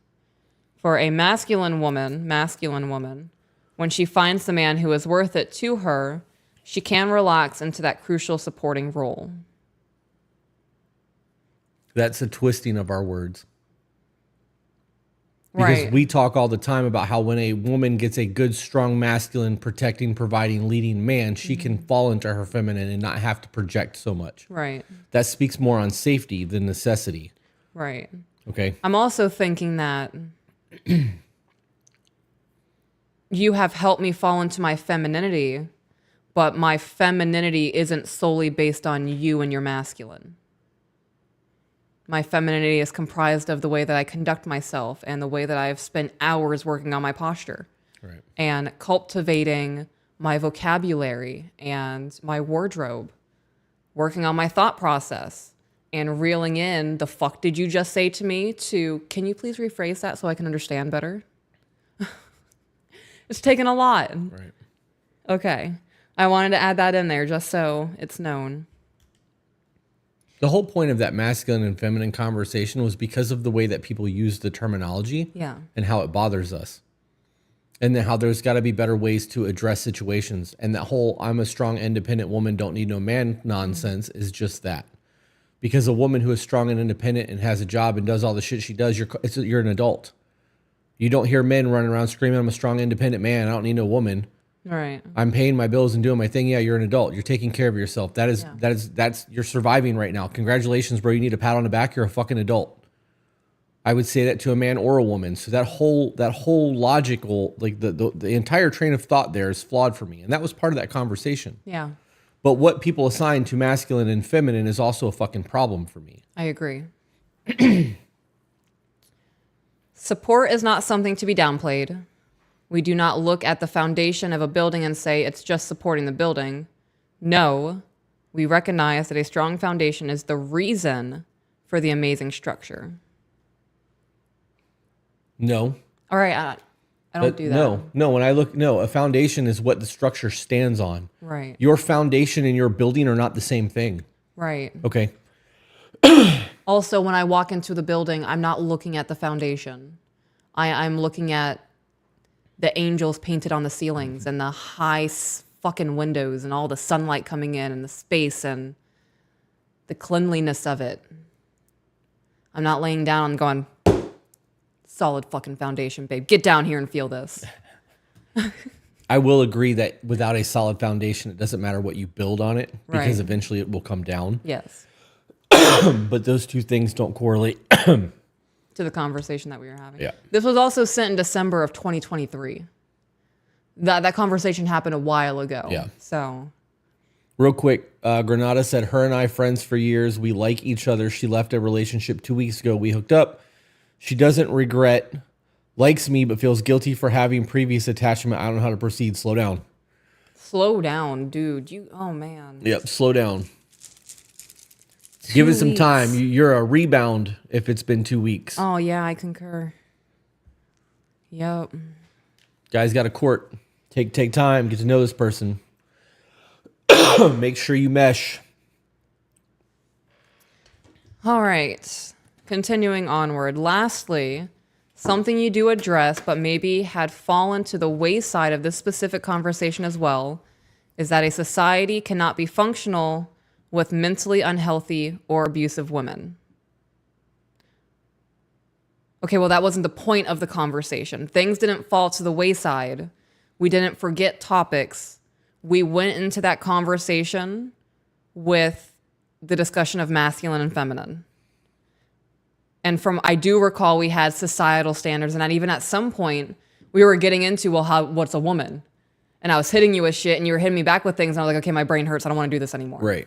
For a masculine woman, when she finds the man who is worth it to her, she can relax into that crucial supporting role.
That's a twisting of our words. Because we talk all the time about how when a woman gets a good, strong, masculine, protecting, providing, leading man, she can fall into her feminine and not have to project so much.
Right.
That speaks more on safety than necessity.
Right.
Okay.
I'm also thinking that you have helped me fall into my femininity, but my femininity isn't solely based on you and your masculine. My femininity is comprised of the way that I conduct myself and the way that I've spent hours working on my posture.
Right.
And cultivating my vocabulary and my wardrobe, working on my thought process, and reeling in the fuck did you just say to me to, can you please rephrase that so I can understand better? It's taken a lot.
Right.
Okay. I wanted to add that in there just so it's known.
The whole point of that masculine and feminine conversation was because of the way that people use the terminology and how it bothers us. And then how there's got to be better ways to address situations. And that whole I'm a strong, independent woman, don't need no man nonsense is just that. Because a woman who is strong and independent and has a job and does all the shit she does, you're an adult. You don't hear men running around screaming, I'm a strong, independent man. I don't need no woman.
Right.
I'm paying my bills and doing my thing. Yeah, you're an adult. You're taking care of yourself. That's you're surviving right now. Congratulations, bro. You need a pat on the back. You're a fucking adult. I would say that to a man or a woman. So that whole logical, like the entire train of thought there is flawed for me. And that was part of that conversation.
Yeah.
But what people assign to masculine and feminine is also a fucking problem for me.
I agree. Support is not something to be downplayed. We do not look at the foundation of a building and say it's just supporting the building. No, we recognize that a strong foundation is the reason for the amazing structure.
No.
All right, I don't do that.
No. When I look, a foundation is what the structure stands on.
Right.
Your foundation and your building are not the same thing.
Right.
Okay.
Also, when I walk into the building, I'm not looking at the foundation. I'm looking at the angels painted on the ceilings and the high fucking windows and all the sunlight coming in and the space and the cleanliness of it. I'm not laying down and going, solid fucking foundation, babe. Get down here and feel this.
I will agree that without a solid foundation, it doesn't matter what you build on it because
Right.
eventually it will come down.
Yes.
But those two things don't correlate.
To the conversation that we were having.
Yeah.
This was also sent in December of 2023. That conversation happened a while ago.
Yeah.
So.
Real quick, Granada said, her and I friends for years. We like each other. She left a relationship 2 weeks ago. We hooked up. She doesn't regret, likes me, but feels guilty for having previous attachment. I don't know how to proceed. Slow down.
Slow down, dude. Oh, man.
Yep, slow down. Give it some time. You're a rebound if it's been 2 weeks.
Oh, yeah, I concur. Yep.
Guys got a court. Take time. Get to know this person. Make sure you mesh.
All right. Continuing onward. Lastly, something you do address, but maybe had fallen to the wayside of this specific conversation as well, is that a society cannot be functional with mentally unhealthy or abusive women. Okay, well, that wasn't the point of the conversation. Things didn't fall to the wayside. We didn't forget topics. We went into that conversation with the discussion of masculine and feminine. And I do recall we had societal standards, and even at some point, we were getting into, what's a woman? And I was hitting you with shit, and you were hitting me back with things, and I was like, okay, my brain hurts. I don't want to do this anymore.
Right.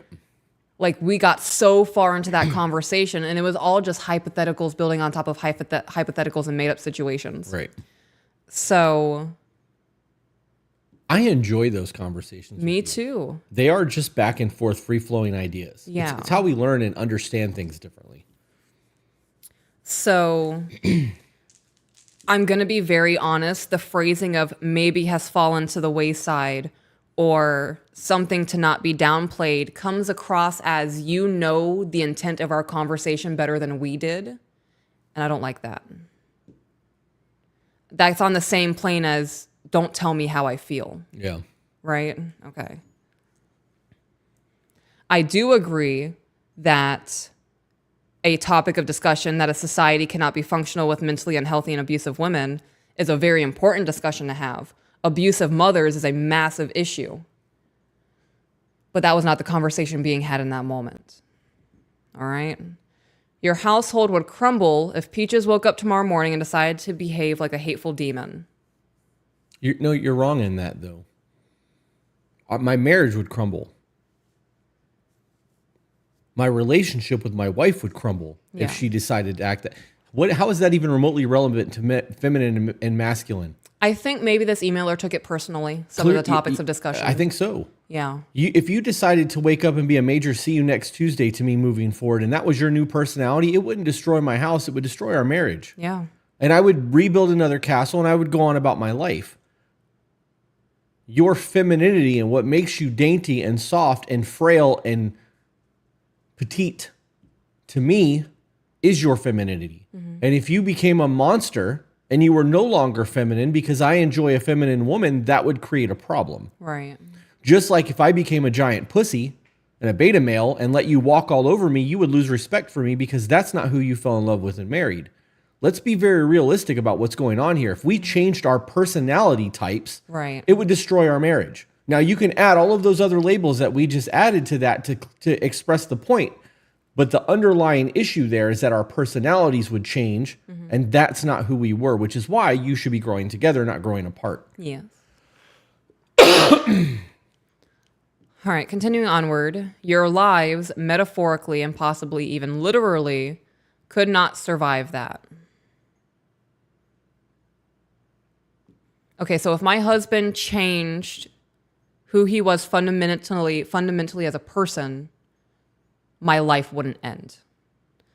Like, we got so far into that conversation, and it was all just hypotheticals building on top of hypotheticals and made-up situations.
Right.
So...
I enjoy those conversations.
Me too.
They are just back and forth, free-flowing ideas.
Yeah.
It's how we learn and understand things differently.
So I'm going to be very honest. The phrasing of maybe has fallen to the wayside or something to not be downplayed comes across as you know the intent of our conversation better than we did. And I don't like that. That's on the same plane as don't tell me how I feel.
Yeah.
Right? Okay. I do agree that a topic of discussion that a society cannot be functional with mentally unhealthy and abusive women is a very important discussion to have. Abusive mothers is a massive issue. But that was not the conversation being had in that moment. All right? Your household would crumble if Peaches woke up tomorrow morning and decided to behave like a hateful demon.
You're wrong in that, though. My marriage would crumble. My relationship with my wife would crumble if she decided to act that. How is that even remotely relevant to feminine and masculine?
I think maybe this emailer took it personally, some of the topics of discussion.
I think so.
Yeah.
If you decided to wake up and be a major see you next Tuesday to me moving forward, and that was your new personality, it wouldn't destroy my house. It would destroy our marriage.
Yeah.
And I would rebuild another castle and I would go on about my life. Your femininity and what makes you dainty and soft and frail and petite to me is your femininity. And if you became a monster and you were no longer feminine because I enjoy a feminine woman, that would create a problem.
Right.
Just like if I became a giant pussy and a beta male and let you walk all over me, you would lose respect for me because that's not who you fell in love with and married. Let's be very realistic about what's going on here. If we changed our personality types,
Right.
it would destroy our marriage. Now, you can add all of those other labels that we just added to that to express the point. But the underlying issue there is that our personalities would change, and that's not who we were, which is why you should be growing together, not growing apart.
Yes. All right, continuing onward. Your lives, metaphorically and possibly even literally, could not survive that. Okay, so if my husband changed who he was fundamentally as a person, my life wouldn't end.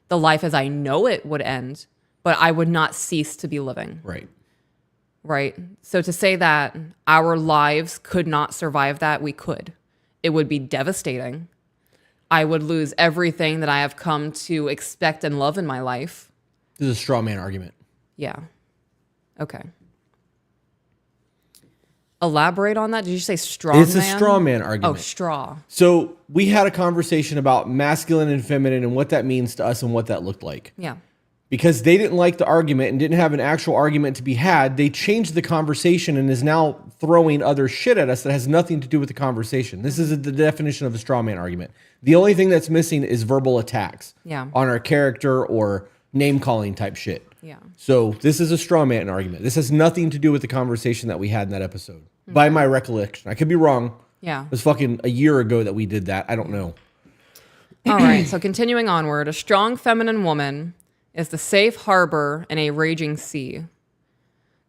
The life as I know it would end, but I would not cease to be living.
Right.
Right? So to say that our lives could not survive that, we could. It would be devastating. I would lose everything that I have come to expect and love in my life.
This is a straw man argument.
Yeah. Okay. Elaborate on that. Did you say straw man?
It's a straw man argument.
Oh, straw.
So we had a conversation about masculine and feminine and what that means to us and what that looked like.
Yeah.
Because they didn't like the argument and didn't have an actual argument to be had, they changed the conversation and is now throwing other shit at us that has nothing to do with the conversation. This is the definition of a straw man argument. The only thing that's missing is verbal attacks
Yeah.
on our character or name calling type shit.
Yeah.
So this is a straw man argument. This has nothing to do with the conversation that we had in that episode. By my recollection. I could be wrong.
Yeah.
It was fucking a year ago that we did that. I don't know.
All right. So continuing onward, a strong feminine woman is the safe harbor in a raging sea.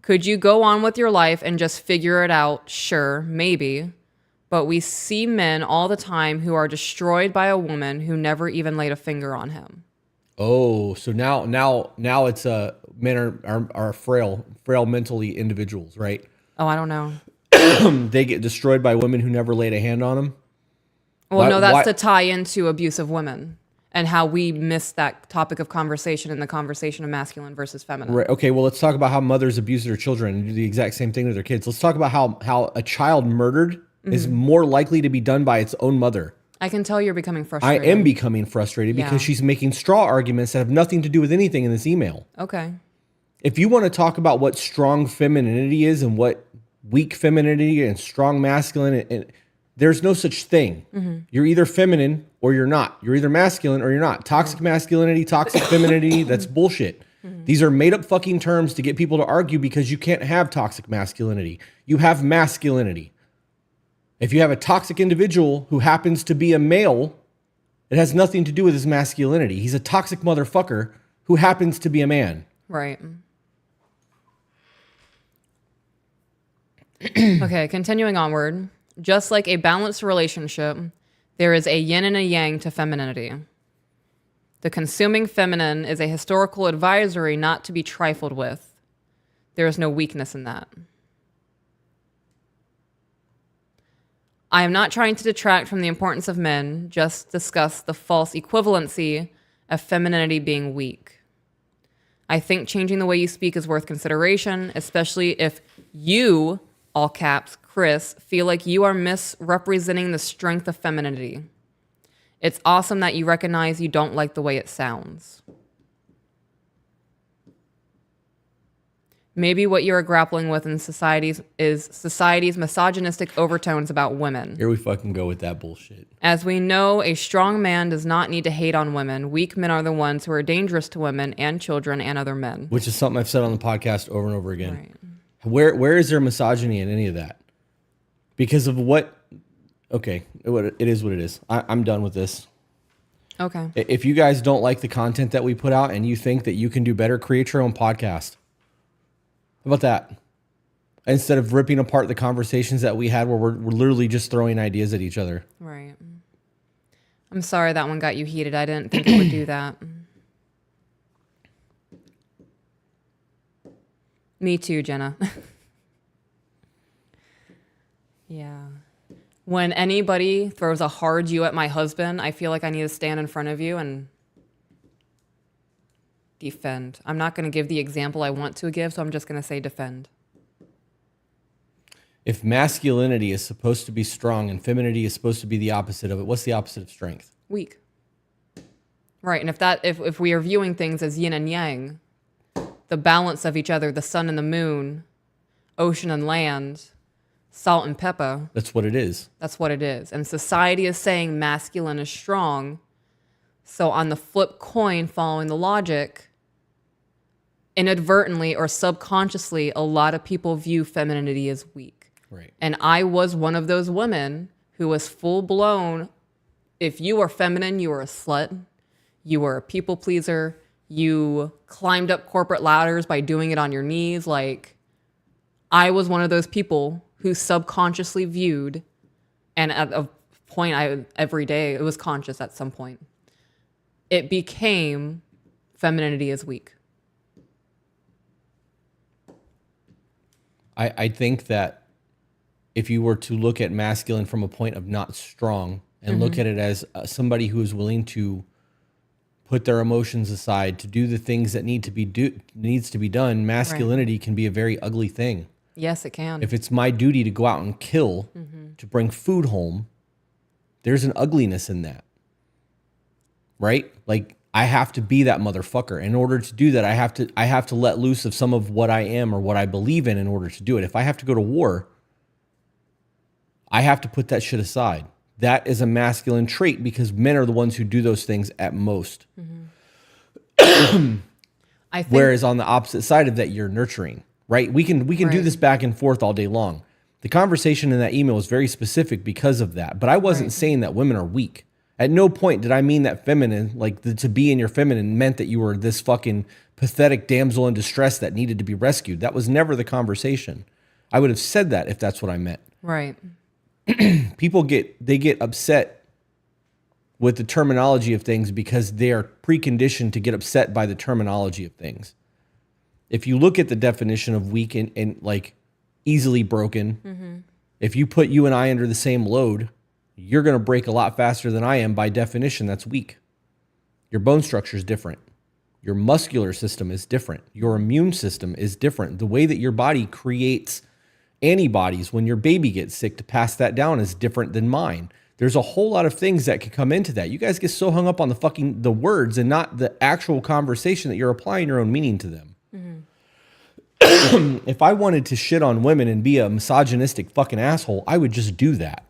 Could you go on with your life and just figure it out? Sure, maybe. But we see men all the time who are destroyed by a woman who never even laid a finger on him.
Oh, so now it's men are frail mentally individuals, right?
Oh, I don't know.
They get destroyed by women who never laid a hand on them.
Well, no, that's to tie into abusive women and how we miss that topic of conversation in the conversation of masculine versus feminine.
Right. Okay, well, let's talk about how mothers abuse their children and do the exact same thing to their kids. Let's talk about how a child murdered is more likely to be done by its own mother.
I can tell you're becoming
I
frustrated.
am becoming frustrated because she's making straw arguments that have nothing to do with anything in this email.
Okay.
If you want to talk about what strong femininity is and what weak femininity and strong masculine, and there's no such thing. You're either feminine or you're not. You're either masculine or you're not. Toxic masculinity, toxic femininity, that's bullshit. These are made up fucking terms to get people to argue because you can't have toxic masculinity. You have masculinity. If you have a toxic individual who happens to be a male, it has nothing to do with his masculinity. He's a toxic motherfucker who happens to be a man.
Right. Okay, continuing onward. Just like a balanced relationship, there is a yin and a yang to femininity. The consuming feminine is a historical advisory not to be trifled with. There is no weakness in that. I am not trying to detract from the importance of men, just discuss the false equivalency of femininity being weak. I think changing the way you speak is worth consideration, especially if you, all caps, Chris, feel like you are misrepresenting the strength of femininity. It's awesome that you recognize you don't like the way it sounds. Maybe what you are grappling with in society's misogynistic overtones about women.
Here we fucking go with that bullshit.
As we know, a strong man does not need to hate on women. Weak men are the ones who are dangerous to women and children and other men.
Which is something I've said on the podcast over and over again.
Right.
Where is there misogyny in any of that? Because of what? Okay, it is what it is. I'm done with this.
Okay.
If you guys don't like the content that we put out and you think that you can do better, create your own podcast. How about that? instead of ripping apart the conversations that we had where we're literally just throwing ideas at each other.
Right. I'm sorry that one got you heated. I didn't think it would do that. Me too, Jenna. Yeah. When anybody throws a hard you at my husband, I feel like I need to stand in front of you and defend. I'm not going to give the example I want to give, so I'm just going to say defend.
If masculinity is supposed to be strong and femininity is supposed to be the opposite of it, what's the opposite of strength?
Weak. Right. And if we are viewing things as yin and yang, the balance of each other, the sun and the moon, ocean and land, salt and pepper.
That's what it is.
That's what it is. And society is saying masculine is strong. So on the flip coin, following the logic, inadvertently or subconsciously, a lot of people view femininity as weak.
Right.
And I was one of those women who was full blown. If you are feminine, you are a slut. You were a people pleaser. You climbed up corporate ladders by doing it on your knees. Like, I was one of those people who subconsciously viewed, and at a point, every day, it was conscious at some point. It became femininity is weak.
I think that if you were to look at masculine from a point of not strong and look at it as somebody who is willing to put their emotions aside to do the things that needs to be done, masculinity can be a very ugly thing.
Yes, it can.
If it's my duty to go out and kill to bring food home, there's an ugliness in that. Right? Like, I have to be that motherfucker. In order to do that, I have to let loose of some of what I am or what I believe in order to do it. If I have to go to war, I have to put that shit aside. That is a masculine trait because men are the ones who do those things at most.
I think,
Whereas on the opposite side of that, you're nurturing, right? We can do this back and forth all day long. The conversation in that email was very specific because of that. But I wasn't saying that women are weak. At no point did I mean that feminine, like to be in your feminine meant that you were this fucking pathetic damsel in distress that needed to be rescued. That was never the conversation. I would have said that if that's what I meant.
right.
People get upset with the terminology of things because they are preconditioned to get upset by the terminology of things. If you look at the definition of weak and like easily broken, if you put you and I under the same load, you're going to break a lot faster than I am. By definition, that's weak. Your bone structure is different. Your muscular system is different. Your immune system is different. The way that your body creates antibodies when your baby gets sick to pass that down is different than mine. There's a whole lot of things that could come into that. You guys get so hung up on the words and not the actual conversation that you're applying your own meaning to them. If I wanted to shit on women and be a misogynistic fucking asshole, I would just do that.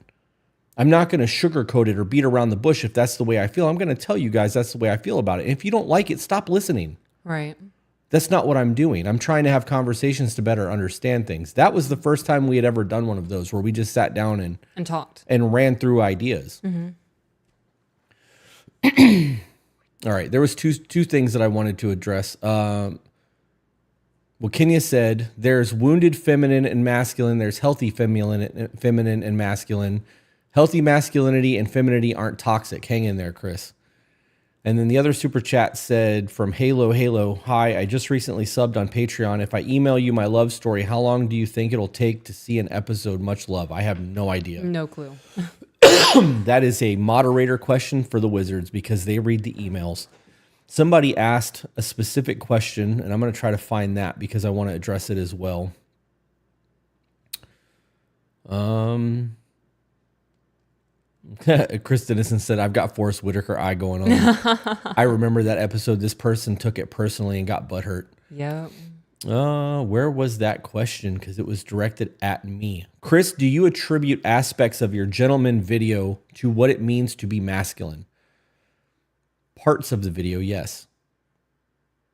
I'm not going to sugarcoat it or beat around the bush if that's the way I feel. I'm going to tell you guys that's the way I feel about it. And if you don't like it, stop listening.
Right.
That's not what I'm doing. I'm trying to have conversations to better understand things. That was the first time we had ever done one of those where we just sat down
And talked.
and ran through ideas. All right. There was two things that I wanted to address. What Kenya said, there's wounded feminine and masculine. There's healthy feminine and masculine. Healthy masculinity and femininity aren't toxic. Hang in there, Chris. And then the other super chat said from Halo, hi, I just recently subbed on Patreon. If I email you my love story, how long do you think it'll take to see an episode? Much love. I have no idea.
No clue.
That is a moderator question for the wizards because they read the emails. Somebody asked a specific question, and I'm going to try to find that because I want to address it as well. Chris Dennison said, I've got Forrest Whitaker eye going on. I remember that episode. This person took it personally and got butthurt.
Yep.
Where was that question? Because it was directed at me. Chris, do you attribute aspects of your gentleman video to what it means to be masculine? Parts of the video, yes.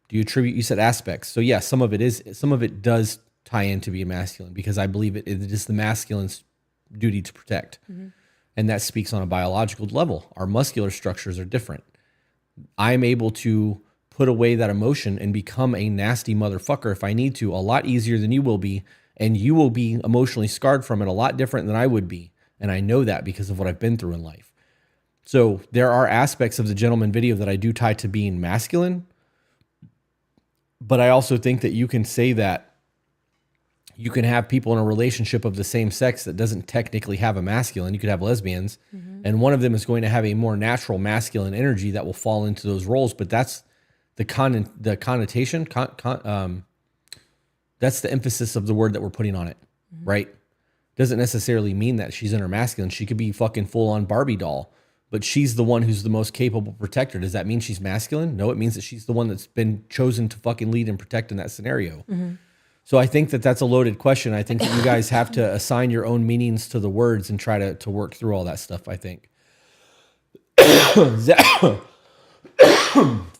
Do you attribute, you said aspects. So yes, some of it does tie into being masculine because I believe it is the masculine's duty to protect. And that speaks on a biological level. Our muscular structures are different. I'm able to put away that emotion and become a nasty motherfucker if I need to, a lot easier than you will be. and you will be emotionally scarred from it a lot different than I would be. And I know that because of what I've been through in life. So there are aspects of the gentleman video that I do tie to being masculine, but I also think that you can say that you can have people in a relationship of the same sex that doesn't technically have a masculine. You could have lesbians, and one of them is going to have a more natural masculine energy that will fall into those roles. But that's the connotation. That's the emphasis of the word that we're putting on it, right? Doesn't necessarily mean that she's in her masculine. She could be fucking full on Barbie doll, but she's the one who's the most capable protector. Does that mean she's masculine? No, it means that she's the one that's been chosen to fucking lead and protect in that scenario. So I think that that's a loaded question. I think that you guys have to assign your own meanings to the words and try to work through all that stuff, I think.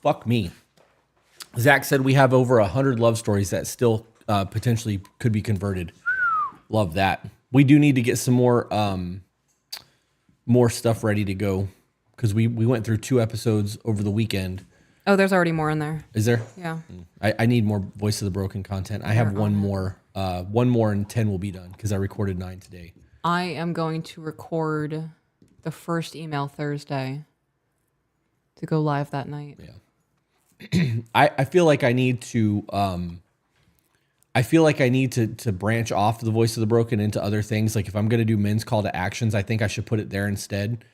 Fuck me. Zach said we have over 100 love stories that still potentially could be converted. Love that. We do need to get some more stuff ready to go because we went through 2 episodes over the weekend.
Oh, there's already more in there.
Is there?
Yeah.
I need more Voice of the Broken content. I have one more and 10 will be done because I recorded 9 today.
I am going to record the first email Thursday to go live that night.
Yeah. I feel like I need to to branch off the Voice of the Broken into other things. Like if I'm going to do men's call to actions, I think I should put it there instead.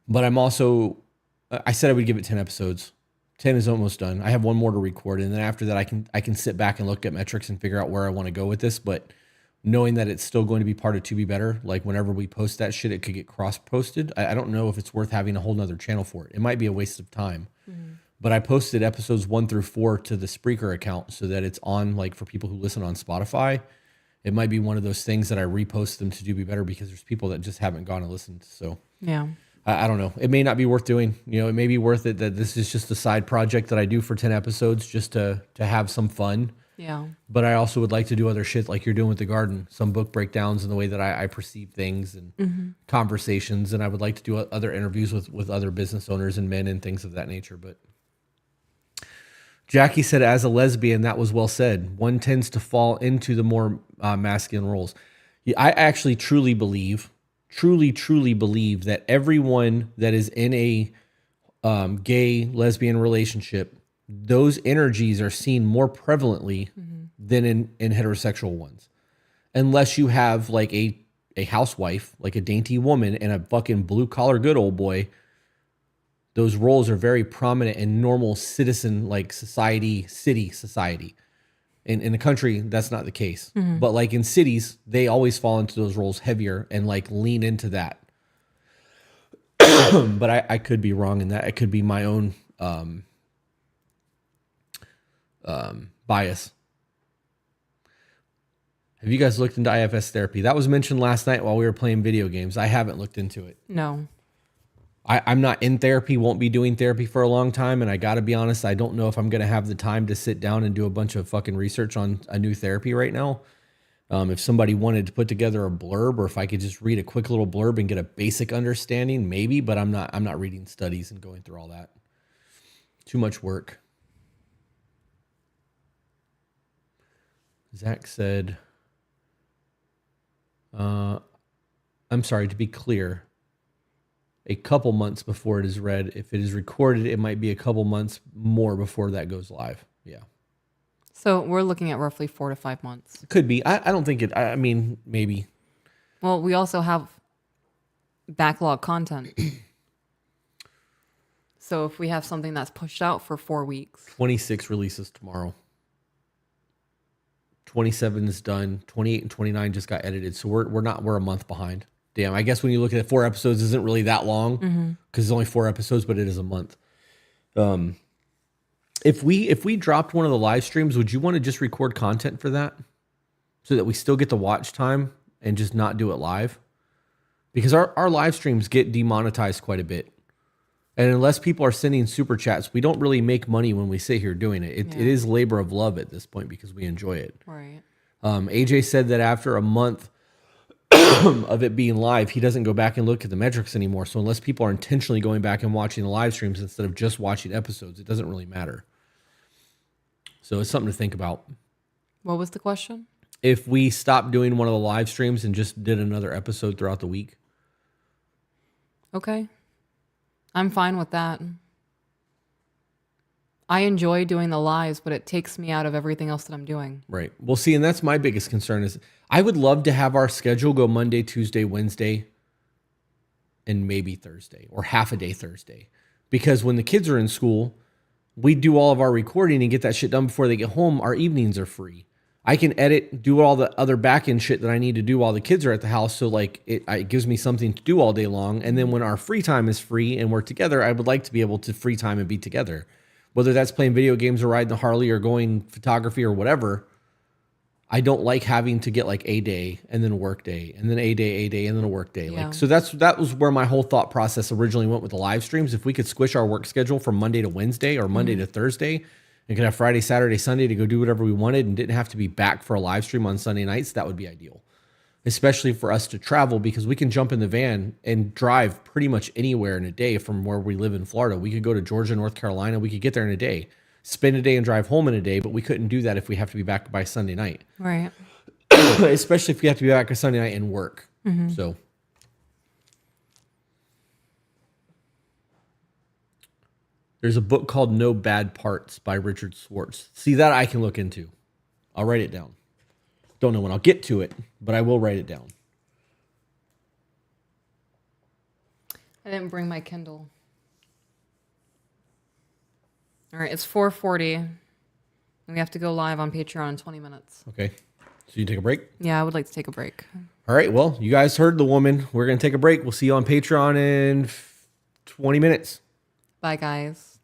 But I'm also, I said I would give it 10 episodes. 10 is almost done. I have one more to record. And then after that, I can sit back and look at metrics and figure out where I want to go with this. But knowing that it's still going to be part of To Be Better, like whenever we post that shit, it could get cross-posted. I don't know if it's worth having a whole nother channel for it. It might be a waste of time. But I posted episodes 1 through 4 to the Spreaker account so that it's on, like, for people who listen on Spotify. It might be one of those things that I repost them to Do Be Better because there's people that just haven't gone and listened. So
Yeah.
I don't know. It may not be worth doing. You know, it may be worth it that this is just a side project that I do for 10 episodes just to have some fun.
Yeah.
But I also would like to do other shit like you're doing with the garden, some book breakdowns and the way that I perceive things and conversations. And I would like to do other interviews with other business owners and men and things of that nature. But Jackie said, as a lesbian, that was well said. One tends to fall into the more masculine roles. Yeah, I actually truly believe that everyone that is in a gay lesbian relationship, those energies are seen more prevalently than in heterosexual ones. Unless you have like a housewife, like a dainty woman and a fucking blue collar good old boy, those roles are very prominent in normal citizen like society, city society. In the country, that's not the case. But like in cities, they always fall into those roles heavier and like lean into that. But I could be wrong in that. It could be my own bias. Have you guys looked into IFS therapy? That was mentioned last night while we were playing video games. I haven't looked into it.
No.
I'm not in therapy, won't be doing therapy for a long time. And I got to be honest, I don't know if I'm going to have the time to sit down and do a bunch of fucking research on a new therapy right now. If somebody wanted to put together a blurb or if I could just read a quick little blurb and get a basic understanding, maybe, but I'm not reading studies and going through all that. Too much work. Zach said, I'm sorry, to be clear, a couple months before it is read. If it is recorded, it might be a couple months more before that goes live. Yeah.
So we're looking at roughly 4 to 5 months.
Could be. I don't think it, I mean, maybe.
Well, we also have backlog content. So if we have something that's pushed out for 4 weeks.
26 releases tomorrow. 27 is done. 28 and 29 just got edited. So we're a month behind. Damn, I guess when you look at it, 4 episodes isn't really that long because it's only 4 episodes, but it is a month. If we dropped one of the live streams, would you want to just record content for that so that we still get the watch time and just not do it live? Because our live streams get demonetized quite a bit. And unless people are sending super chats, we don't really make money when we sit here doing it. It is labor of love at this point because we enjoy it.
Right.
AJ said that after a month of it being live, he doesn't go back and look at the metrics anymore. So unless people are intentionally going back and watching the live streams instead of just watching episodes, it doesn't really matter. So it's something to think about.
What was the question?
if we stopped doing one of the live streams and just did another episode throughout the week?
Okay. I'm fine with that. I enjoy doing the lives, but it takes me out of everything else that I'm doing.
Right. Well, see, and that's my biggest concern is I would love to have our schedule go Monday, Tuesday, Wednesday, and maybe Thursday or half a day Thursday. Because when the kids are in school, we do all of our recording and get that shit done before they get home. Our evenings are free. I can edit, do all the other back end shit that I need to do while the kids are at the house. So like it gives me something to do all day long. And then when our free time is free and we're together, I would like to be able to free time and be together. Whether that's playing video games or riding the Harley or going photography or whatever, I don't like having to get like a day and then a work day and then a day and then a work day.
Yeah.
Like, so that was where my whole thought process originally went with the live streams. If we could squish our work schedule from Monday to Wednesday or Monday to Thursday and could have Friday, Saturday, Sunday to go do whatever we wanted and didn't have to be back for a live stream on Sunday nights, that would be ideal. Especially for us to travel because we can jump in the van and drive pretty much anywhere in a day from where we live in Florida. We could go to Georgia, North Carolina. We could get there in a day, spend a day and drive home in a day, but we couldn't do that if we have to be back by Sunday night.
Right.
Especially if we have to be back by Sunday night and work. So there's a book called No Bad Parts by Richard Schwartz. See, that I can look into. I'll write it down. Don't know when I'll get to it, but I will write it down.
I didn't bring my Kindle. All right, it's 4:40. And we have to go live on Patreon in 20 minutes.
Okay. So you take a break?
Yeah, I would like to take a break.
All right. Well, you guys heard the woman. We're going to take a break. We'll see you on Patreon in 20 minutes.
Bye, guys.